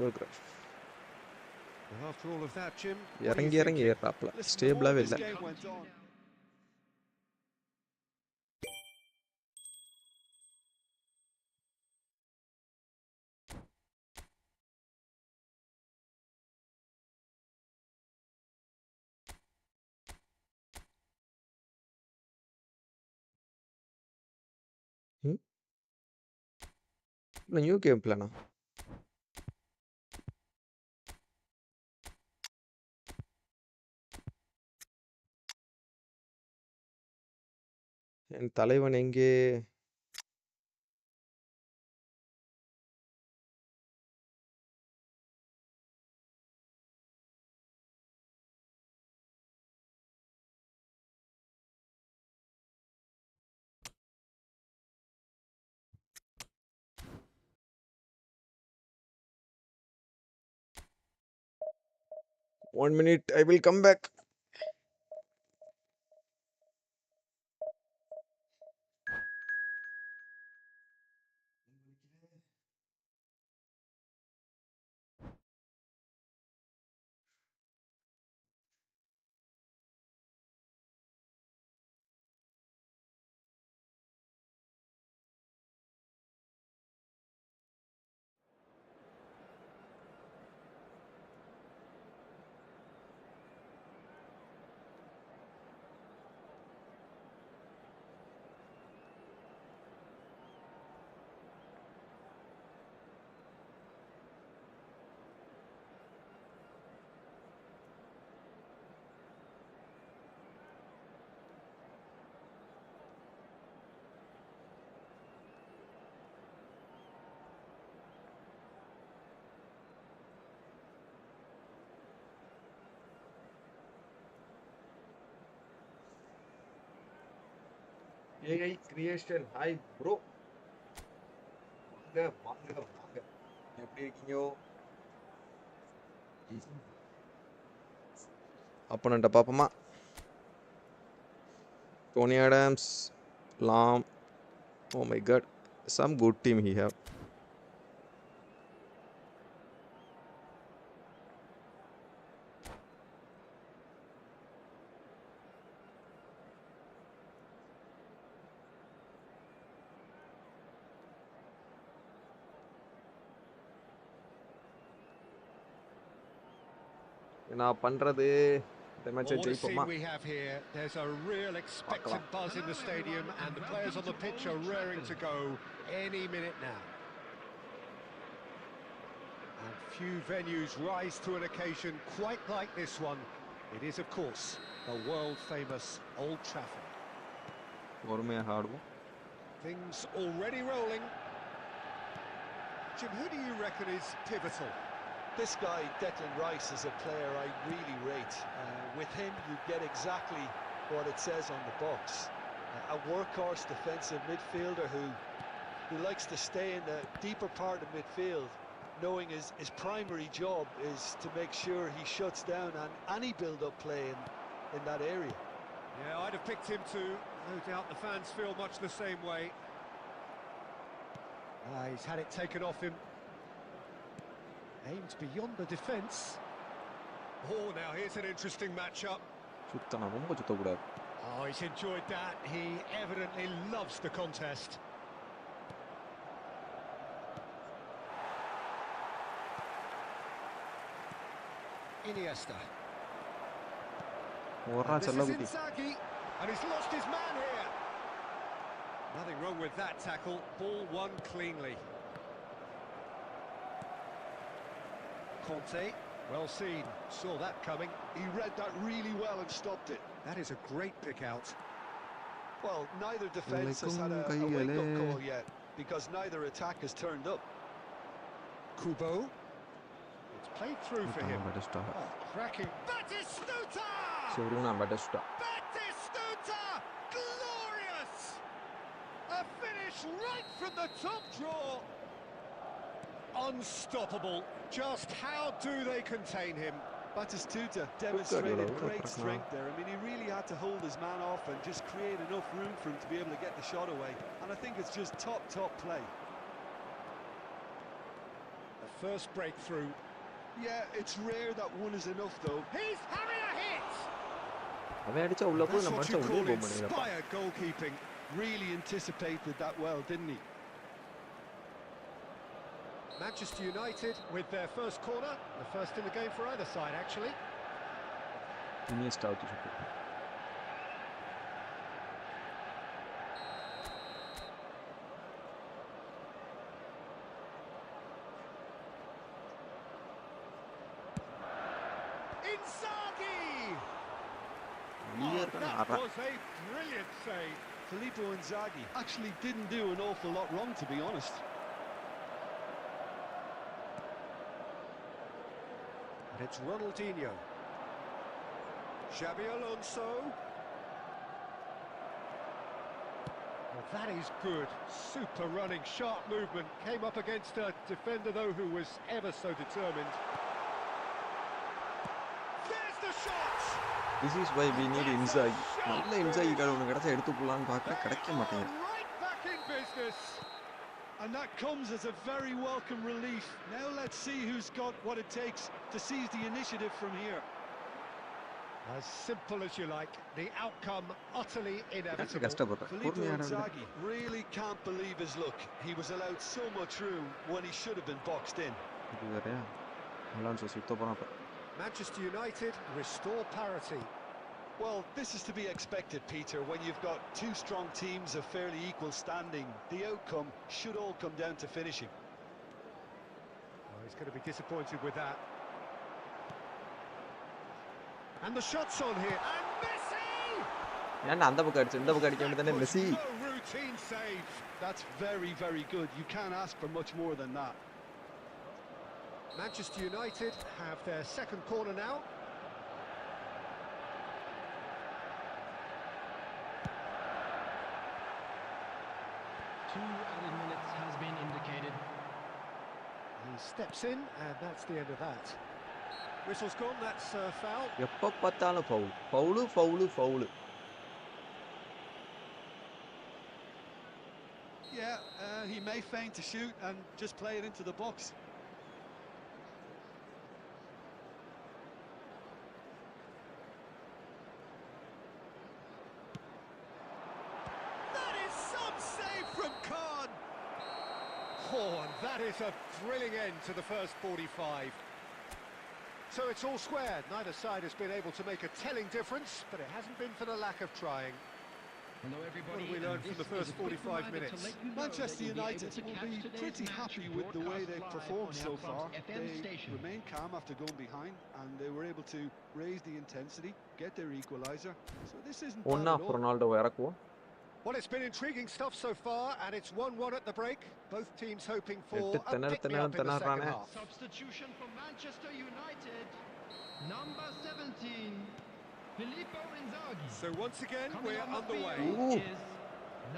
And after all of that, Jim, இறங்கி ஏறாப்ல, ஸ்டேபிளாவே இல்ல. New game பிளானா? என் தலைவன் எங்கே? One minute, I will come back. AI creation, hi bro. வாங்க. எப்படி இருக்கீங்க? அப்பனண்ட பாப்போமா? Tony Adams, Lam. Oh my god, some good team he have. நான் பண்றது இந்த Well, மேட்சை what a ஜெயிப்போமா? scene we have here. There's a real expectant buzz in the stadium, and the players on the pitch are raring to go any minute now. And few venues rise to an occasion quite like this one. It is, of course, the world-famous Old Trafford. பொறுமையாக ஆடுவோம். Things already rolling. Jim, who do you reckon is pivotal? This guy, Declan Rice, is a player I really rate. With him, you get exactly what it says on the box. A workhorse defensive midfielder who likes to stay in the deeper part of midfield, knowing his primary job is to make sure he shuts down any build-up play in that area. Yeah, I'd have picked him too. No doubt the fans feel much the same way. He's had it taken off him. Aimed beyond the defence. Oh, now here's an interesting matchup. சுத்தணும், ரொம்ப சுத்தக்கூடாது. Oh, he's enjoyed that. He evidently loves the contest. Iniesta. ஓடுறா This is செல்லக்குட்டி. Inzaghi, and he's lost his man here. Nothing wrong with that tackle. Ball won cleanly. Conte, well seen, saw that coming. He read that really well and stopped it. That is a great pick out. Well, neither defence has had a wake-up call yet, because neither attack has turned up. Kubo. It's played through for him. Batistuta. Oh, cracking. Batistuta! Soruna Batistuta. Batistuta! Glorious! A finish right from the top draw. Unstoppable. Just how do they contain him? Batistuta demonstrated great strength there. I mean, he really had to hold his man off and just create enough room for him to be able to get the shot away. And I think it's just top play. The first breakthrough. Yeah, it's rare that one is enough, though. He's having a hit! அவன் அடிச்சா உள்ள போய் நம்ம That's அடிச்சா what உள்ளே you போக call முடியல. inspired goalkeeping. Really anticipated that well, didn't he? Manchester United with their first corner, the first in the game for either side, actually. Iniesta out to Inzaghi! Clear That was a brilliant save. Filippo Inzaghi actually didn't do an awful lot wrong, to be honest. And it's Ronaldinho. Xabi Alonso. Well, that is good. Super running, sharp movement. Came up against a defender, though, who was ever so determined. There's the shot! This is why we need Inzaghi. நல்ல Inzaghi card ஒன்று கிடைச்சா எடுத்து போடலான்னு பார்க்குறேன், கிடைக்க மாட்டேங்குது. Right back in business. And that comes as a very welcome relief. Now let's see who's got what it takes to seize the initiative from here. As simple as you like, the outcome utterly inevitable. கஷ்டப்படுறேன். Filippo பொறுமையாக Inzaghi really can't believe his luck. He was allowed so much room when he should have been boxed in. இது வேறையா? Alonso சுத்த போறான். Manchester United restore parity. Well, this is to be expected, Peter. When you've got two strong teams of fairly equal standing, the outcome should all come down to finishing. Oh, he's going to be disappointed with that. And the shot's on here. And Messi! ஏன்னா அந்த பக்கம் அடிச்சு இந்த பக்கம் அடிக்க வேண்டியதானே Messi. No routine save. That's very good. You can't ask for much more than that. Manchester United have their second corner now. Two added minutes has been indicated. He steps in, and that's the end of that. Whistle's gone, that's foul. எப்போ பார்த்தாலும் foul foul foul foul. Yeah, he may feign to shoot and just play it into the box. That is some save from Khan. Oh, and that is a thrilling end to the first 45. So it's all square. Neither side has been able to make a telling difference, but it hasn't been for the lack of trying. Hello everybody. What have we learned from the first 45 minutes? Manchester United will be pretty happy with the way they've performed so far. They remain calm after going behind, and they were able to raise the intensity, get their equaliser. So this isn't bad at all. Ronaldo இறக்குவோம். Well, it's been intriguing stuff so far, and it's 1-1 at the break. Both teams hoping for a திணறு pick-me-up in the second திணறானே. half. Substitution for Manchester United. Number 17, Filippo Inzaghi. So once again, Coming we're on the underway. field is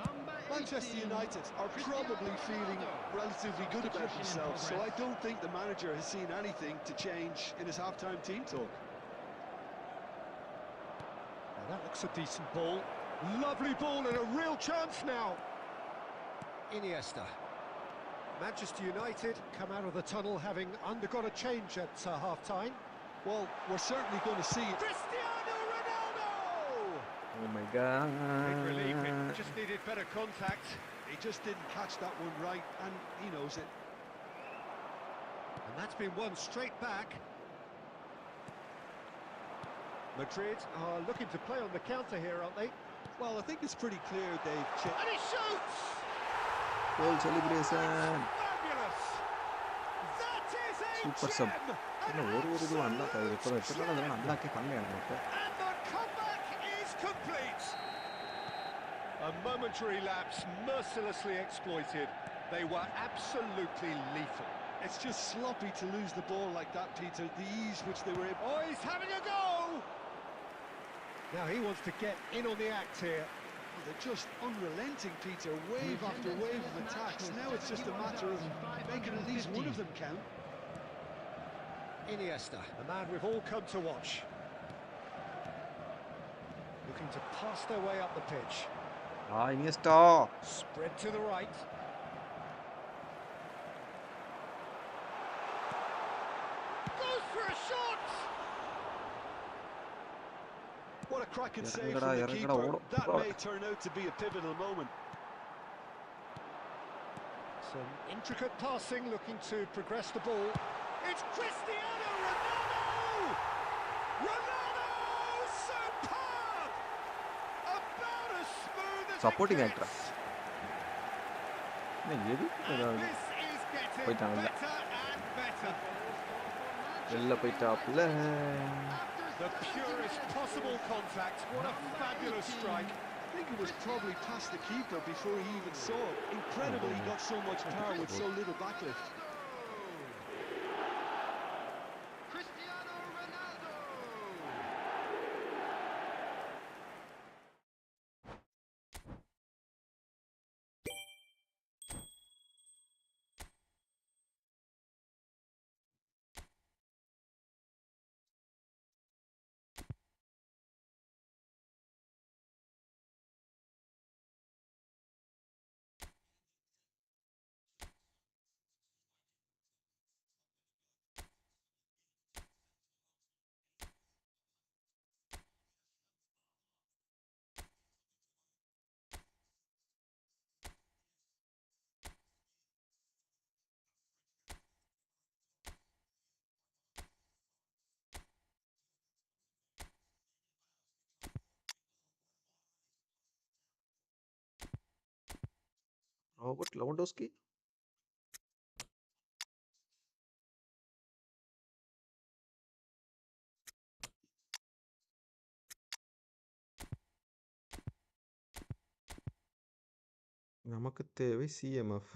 number 18, Manchester United are probably feeling relatively good about themselves, so I don't think the manager has seen anything to change in his half-time team talk. Now that looks a decent ball. Lovely ball and a real chance now. Iniesta. Manchester United come out of the tunnel having undergone a change at half-time. Well, we're certainly going to see it. Cristiano Ronaldo! Oh my god. Big relief, it just needed better contact. He just didn't catch that one right, and he knows it. And that's been won straight back. Madrid are looking to play on the counter here, aren't they? Well, I think it's pretty clear they've... And he shoots! Goal celebration. Fabulous! That is a Super sub. gem! என்ன ஒரு இது unlock ஆகுது. இப்போ எத்தனை நாள் அன்லாக்கே பண்ணல நமக்கு. And the comeback is complete! A momentary lapse mercilessly exploited. They were absolutely lethal. It's just sloppy to lose the ball like that, Peter. The ease which they were able... Oh, he's having a go! Now he wants to get in on the act here. They're just unrelenting, Peter. Wave after wave of attacks. Now it's just a matter of making at least one of them count. Iniesta, the man we've all come to watch. Looking to pass their way up the pitch. Iniesta. Spread to the right. Goes for a shot! What a cracking save Yarangada, from the yarangada, keeper. odu. That may turn out to be a pivotal moment. Some intricate passing, looking to progress the ball. It's Cristiano Ronaldo! Ronaldo! Superb! About as smooth as Supporting it actor. gets. என்ன எது? And this is getting போயிட்டாங்க. better and better. வெளில போயிட்டாப்ல. The purest possible contact. What a fabulous strike. I think it was probably past the keeper before he even saw it. Incredible he got so much power with so little backlift. Cristiano Ronaldo. Robert Lewandowski. நமக்கு தேவை CMF.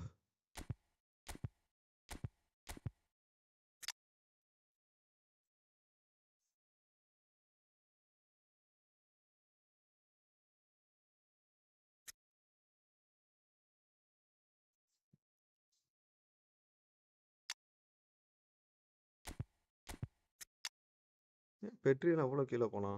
பெட்ரியல் அவ்வளோ கீழே போனா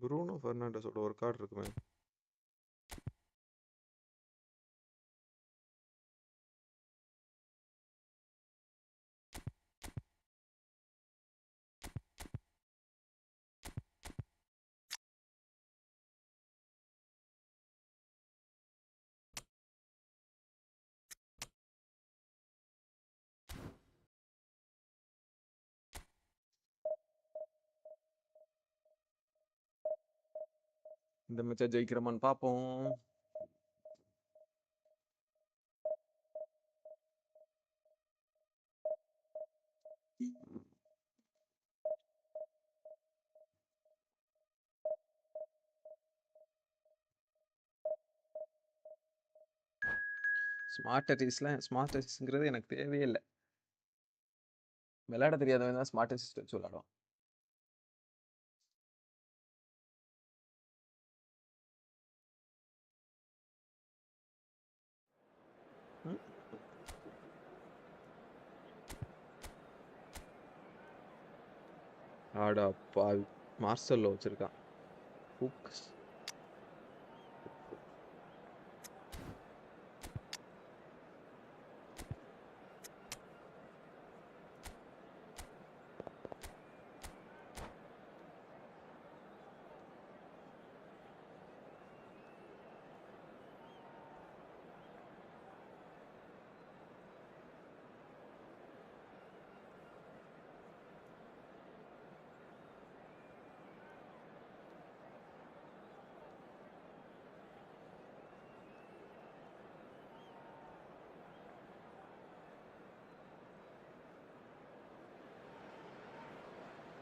Bruno ஃபெர்னாண்டஸோட ஒரு card இருக்குமே. இந்த மேட்சை ஜெயிக்கிறோமான்னு பார்ப்போம். ஸ்மார்ட் அசிஸ்ட்ங்கிறது எனக்கு தேவையே இல்லை. விளையாட தெரியாதவன் தான் ஸ்மார்ட் அசிஸ்ட் வச்சு விளையாடுவான். ஆடா பாவி, மார்சல்ல வச்சிருக்கான்.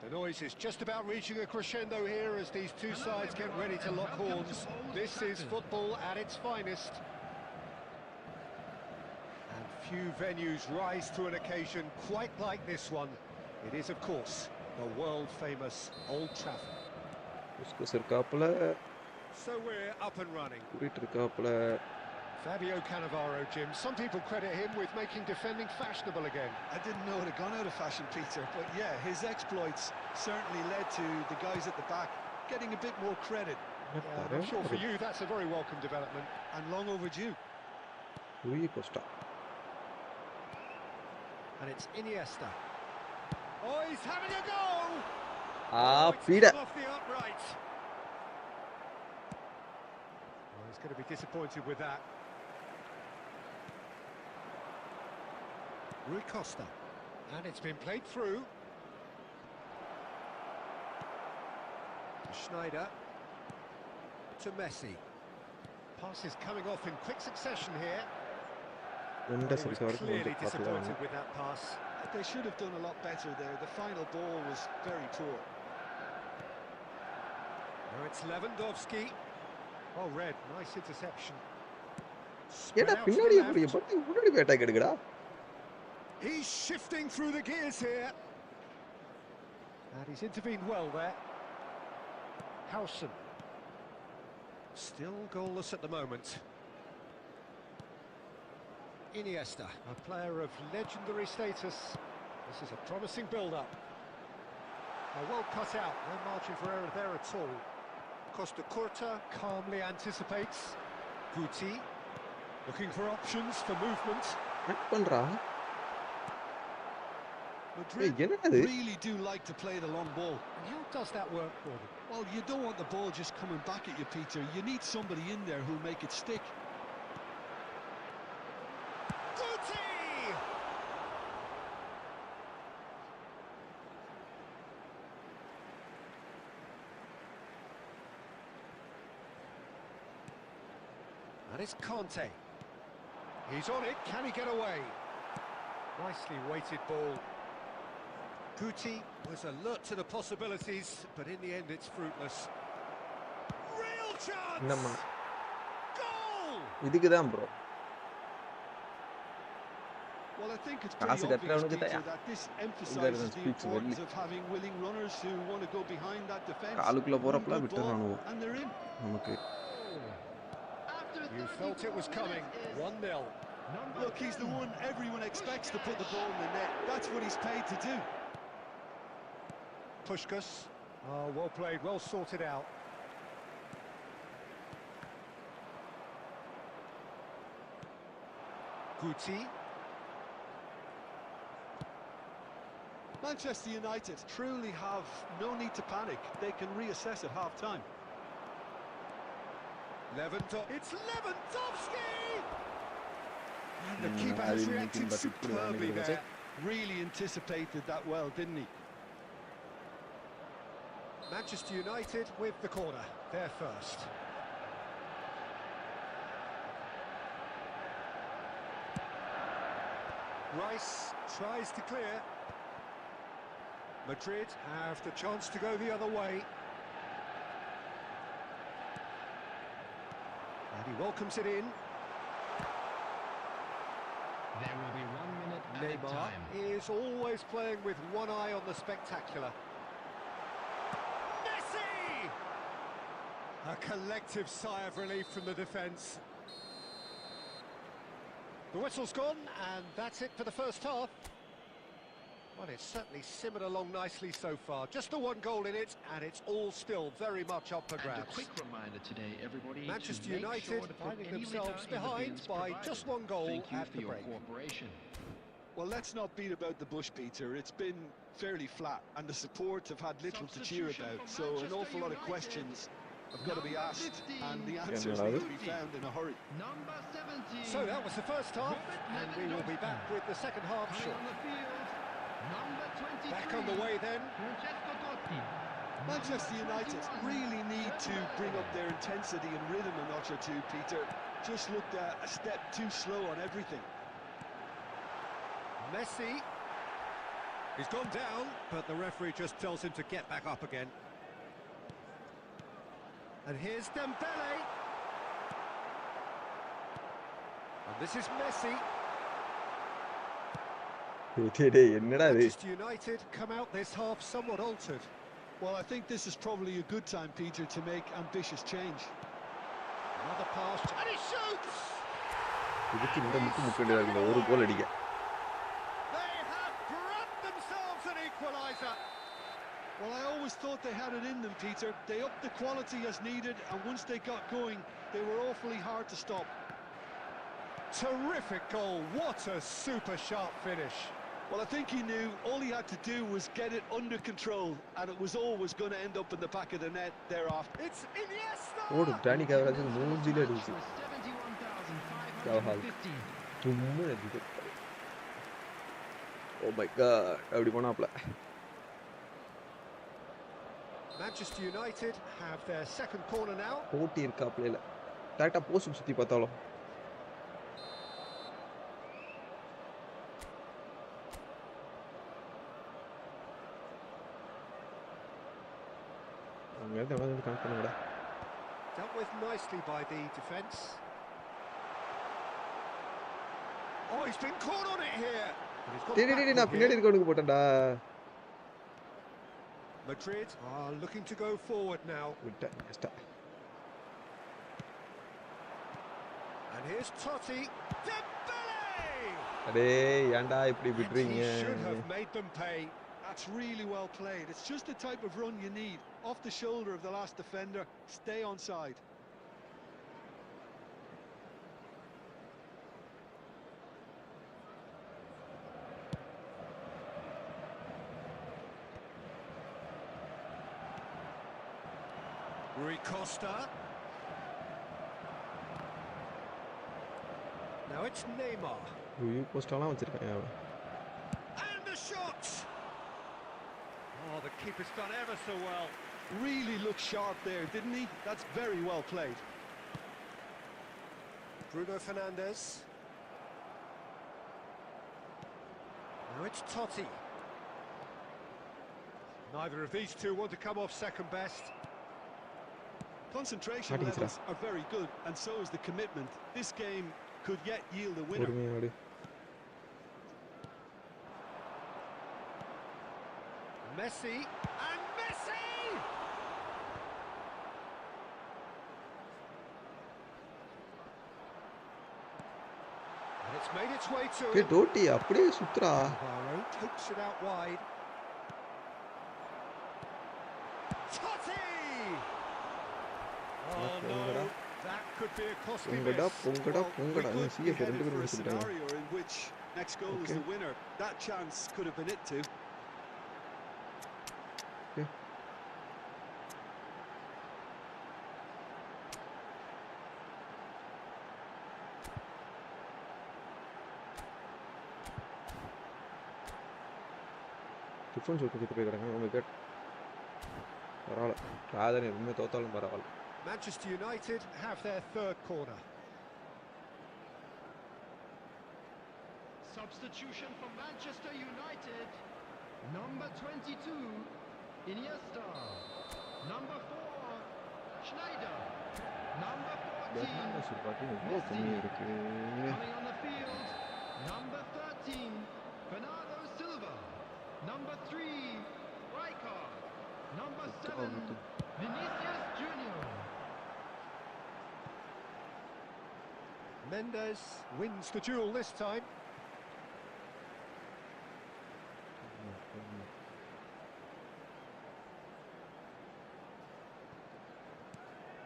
The noise is just about reaching a crescendo here as these two sides get ready to lock horns. This is football at its finest. And few venues rise to an occasion quite like this one. It is, of course, the world-famous Old Trafford. So we're up and running. Fabio Cannavaro, Jim. Some people credit him with making defending fashionable again. I didn't know it had gone out of fashion, Peter, but yeah, his exploits certainly led to the guys at the back getting a bit more credit. Yeah, I'm sure for you that's a very welcome development. And long overdue. Rui Costa. And it's Iniesta. Oh, he's having a go! Peter. Off the upright. Well, he's going to be disappointed with that. Rui Costa, and it's been played through. Schneider to Messi. Pass is coming off in quick succession here. He was clearly disappointed with that pass. They should have done a lot better there. The final ball was very poor. Now it's Lewandowski. Oh, Red, nice interception. He's shifting through the gears here. And he's intervened well there. Howson. Still goalless at the moment. Iniesta, a player of legendary status. This is a promising build-up. Well cut out, no margin for error there at all. Costa Curta calmly anticipates. Guti, looking for options for movement. Madrid really do like to play the long ball. And how does that work for them? Well, you don't want the ball just coming back at you, Peter. You need somebody in there who'll make it stick. Guti! And it's Conte. He's on it. Can he get away? Nicely weighted ball. Guti was alert to the possibilities, but in the end it's fruitless. Real chance! Goal! bro. Well, I think it's pretty obvious, Peter, that this emphasizes the importance of having willing runners who want to go behind that defence. And they're in. You felt it was coming. 1-0. Look, he's the one everyone expects to put the ball in the net. That's what he's paid to do. Puskás. Oh, well played, well sorted out. Guti. Manchester United truly have no need to panic. They can reassess at half-time. It's Lewandowski! And the keeper has reacted superbly there. Really anticipated that well, didn't he? Manchester United with the corner, they're first. Rice tries to clear. Madrid have the chance to go the other way. And he welcomes it in. There will be 1 minute added Neymar time. is always playing with one eye on the spectacular. Messi! A collective sigh of relief from the defence. The whistle's gone, and that's it for the first half. Well, it's certainly simmered along nicely so far. Just the one goal in it, and it's all still very much up for And a grabs. quick reminder today, everybody, Manchester to make United sure to put finding any themselves litter in the behind bins by provided. just one goal Thank you at for the your break. cooperation. Well, let's not beat about the bush, Peter. It's been fairly flat, and the support have had little to cheer about. So an awful lot of questions have got to be asked, and the answers need to be found in a hurry. Number 17. So that was the first half, and we will be back with the second half Coming shortly. on the field, number 23. Back on the way then. Francesco Totti. Manchester United really need to bring up their intensity and rhythm a notch or two, Peter. Just looked a step too slow on everything. Messi. He's gone down, but the referee just tells him to get back up again. And here's Dembele. And this is Messi. என்னடா இது Manchester United come out this half somewhat altered. Well, I think this is probably a good time, Peter, to make ambitious change. Another pass, and he shoots! இதுக்கு இந்த முக்கு இருக்குல்ல ஒரு கோல் அடிக்க They have grabbed themselves an equaliser. Well, I always thought they had it in them, Peter. They upped the quality as needed, and once they got going, they were awfully hard to stop. Terrific goal, what a super sharp finish. Well, I think he knew all he had to do was get it under control, and it was always going to end up in the back of the net thereafter. It's Iniesta! ஓடு Danny காவராஜ் மூஞ்சில அடிச்சு 71,515. தும்மு அடிச்சு oh my God அப்படி போனாப்ல Manchester United have their second corner now. போட்டி இருக்காப்ல இல்ல டேரக்டா post சுத்தி பார்த்தாலும் அங்க இருந்து வந்து கனெக்ட் பண்ணுங்கடா Dealt with nicely by the defence. Oh, he's been caught on it here. But he's got டேய் டேய் நான் backward பின்னாடி here. இருக்கவனுக்கு போட்டேன்டா Madrid are looking to go forward now. விட்டேன் நெக்ஸ்டா And here's Totti. Dembele! அடே ஏன்டா இப்படி And விட்றீங்க he should have made them pay. That's really well played. It's just the type of run you need. Off the shoulder of the last defender, stay onside. Rui Costa. Now it's Neymar. யூ போஸ்டெல்லாம் வச்சிருக்கேன் அவன் And the shot! Oh, the keeper's done ever so well. Really looked sharp there, didn't he? That's very well played. Bruno Fernandes. Now it's Totti. Neither of these two want to come off second best. Concentration What is levels are very good, and so is the commitment. This game could yet yield a winner. பொறுமையாடு Messi, and Messi! And it's made its way to டேய் him. டோட்டி அப்படியே சுத்துறா Alvaro takes it out wide. Totti! Oh no, that could be a costly பொங்கடா miss. பொங்கடா We பொங்கடா நீ could be CF ரெண்டு headed பேரும் for a முடிச்சிட்டாங்க scenario in which next goal is Okay. the winner. That chance could have been it too. Okay. Tiffin சொல்லிட்டு போய் கிடங்க oh my God பரவாயில்ல. ராதனை உண்மை தோத்தாலும் பரவாயில்ல. Manchester United have their third corner. Substitution for Manchester United. Number 22, Iniesta. Number 4, Schneider. Number 14, Fernando பாட்டி எவ்வளோ கம்மியாக இருக்கு. coming on the field. Number 13, Bernardo Silva. Number 3, Rijkaard. Number 7, Vinicius Junior. Mendes wins the duel this time.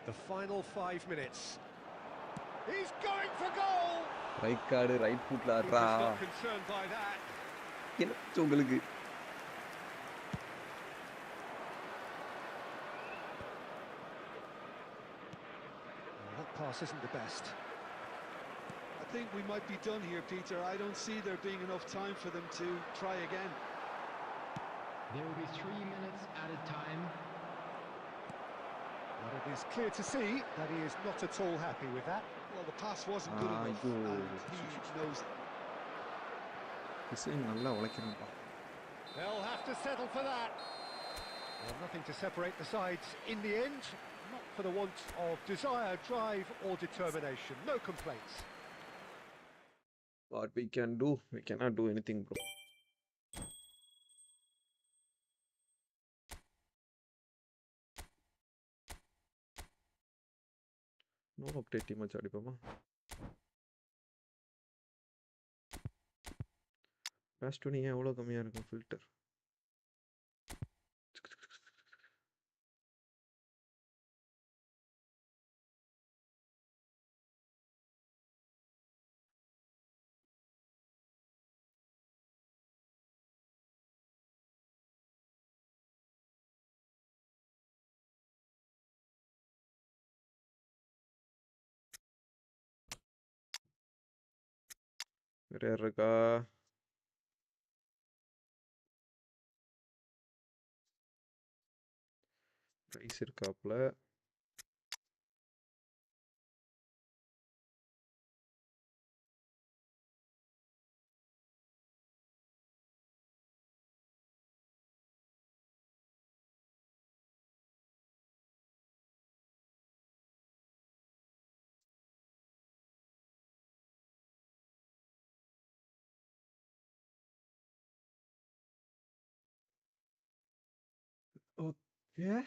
The final 5 minutes. He's going for goal! Rijkaard right ஃபுட்ல He ஆடுறா. was not concerned by that. என்ன உங்களுக்கு That pass isn't the best. I think we might be done here, Peter. I don't see there being enough time for them to try again. There will be 3 minutes added time. But it is clear to see that he is not at all happy with that. Well, the pass wasn't good enough, good. and he knows it. Hussain நல்லா உழைக்கணும்ப்பா. They'll have to settle for that. Well, nothing to separate the sides in the end. Not for the want of desire, drive or determination. No complaints. What we can do, we cannot do anything, bro. No update team வச்சு அடிப்போமா? Base டுனிங் எவ்வளோ கம்மியாக இருக்கும் filter. வேற யார் இருக்கா? Rice இருக்காப்புல. Okay.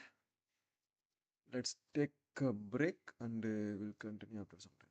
Let's take a break and we'll continue after some time.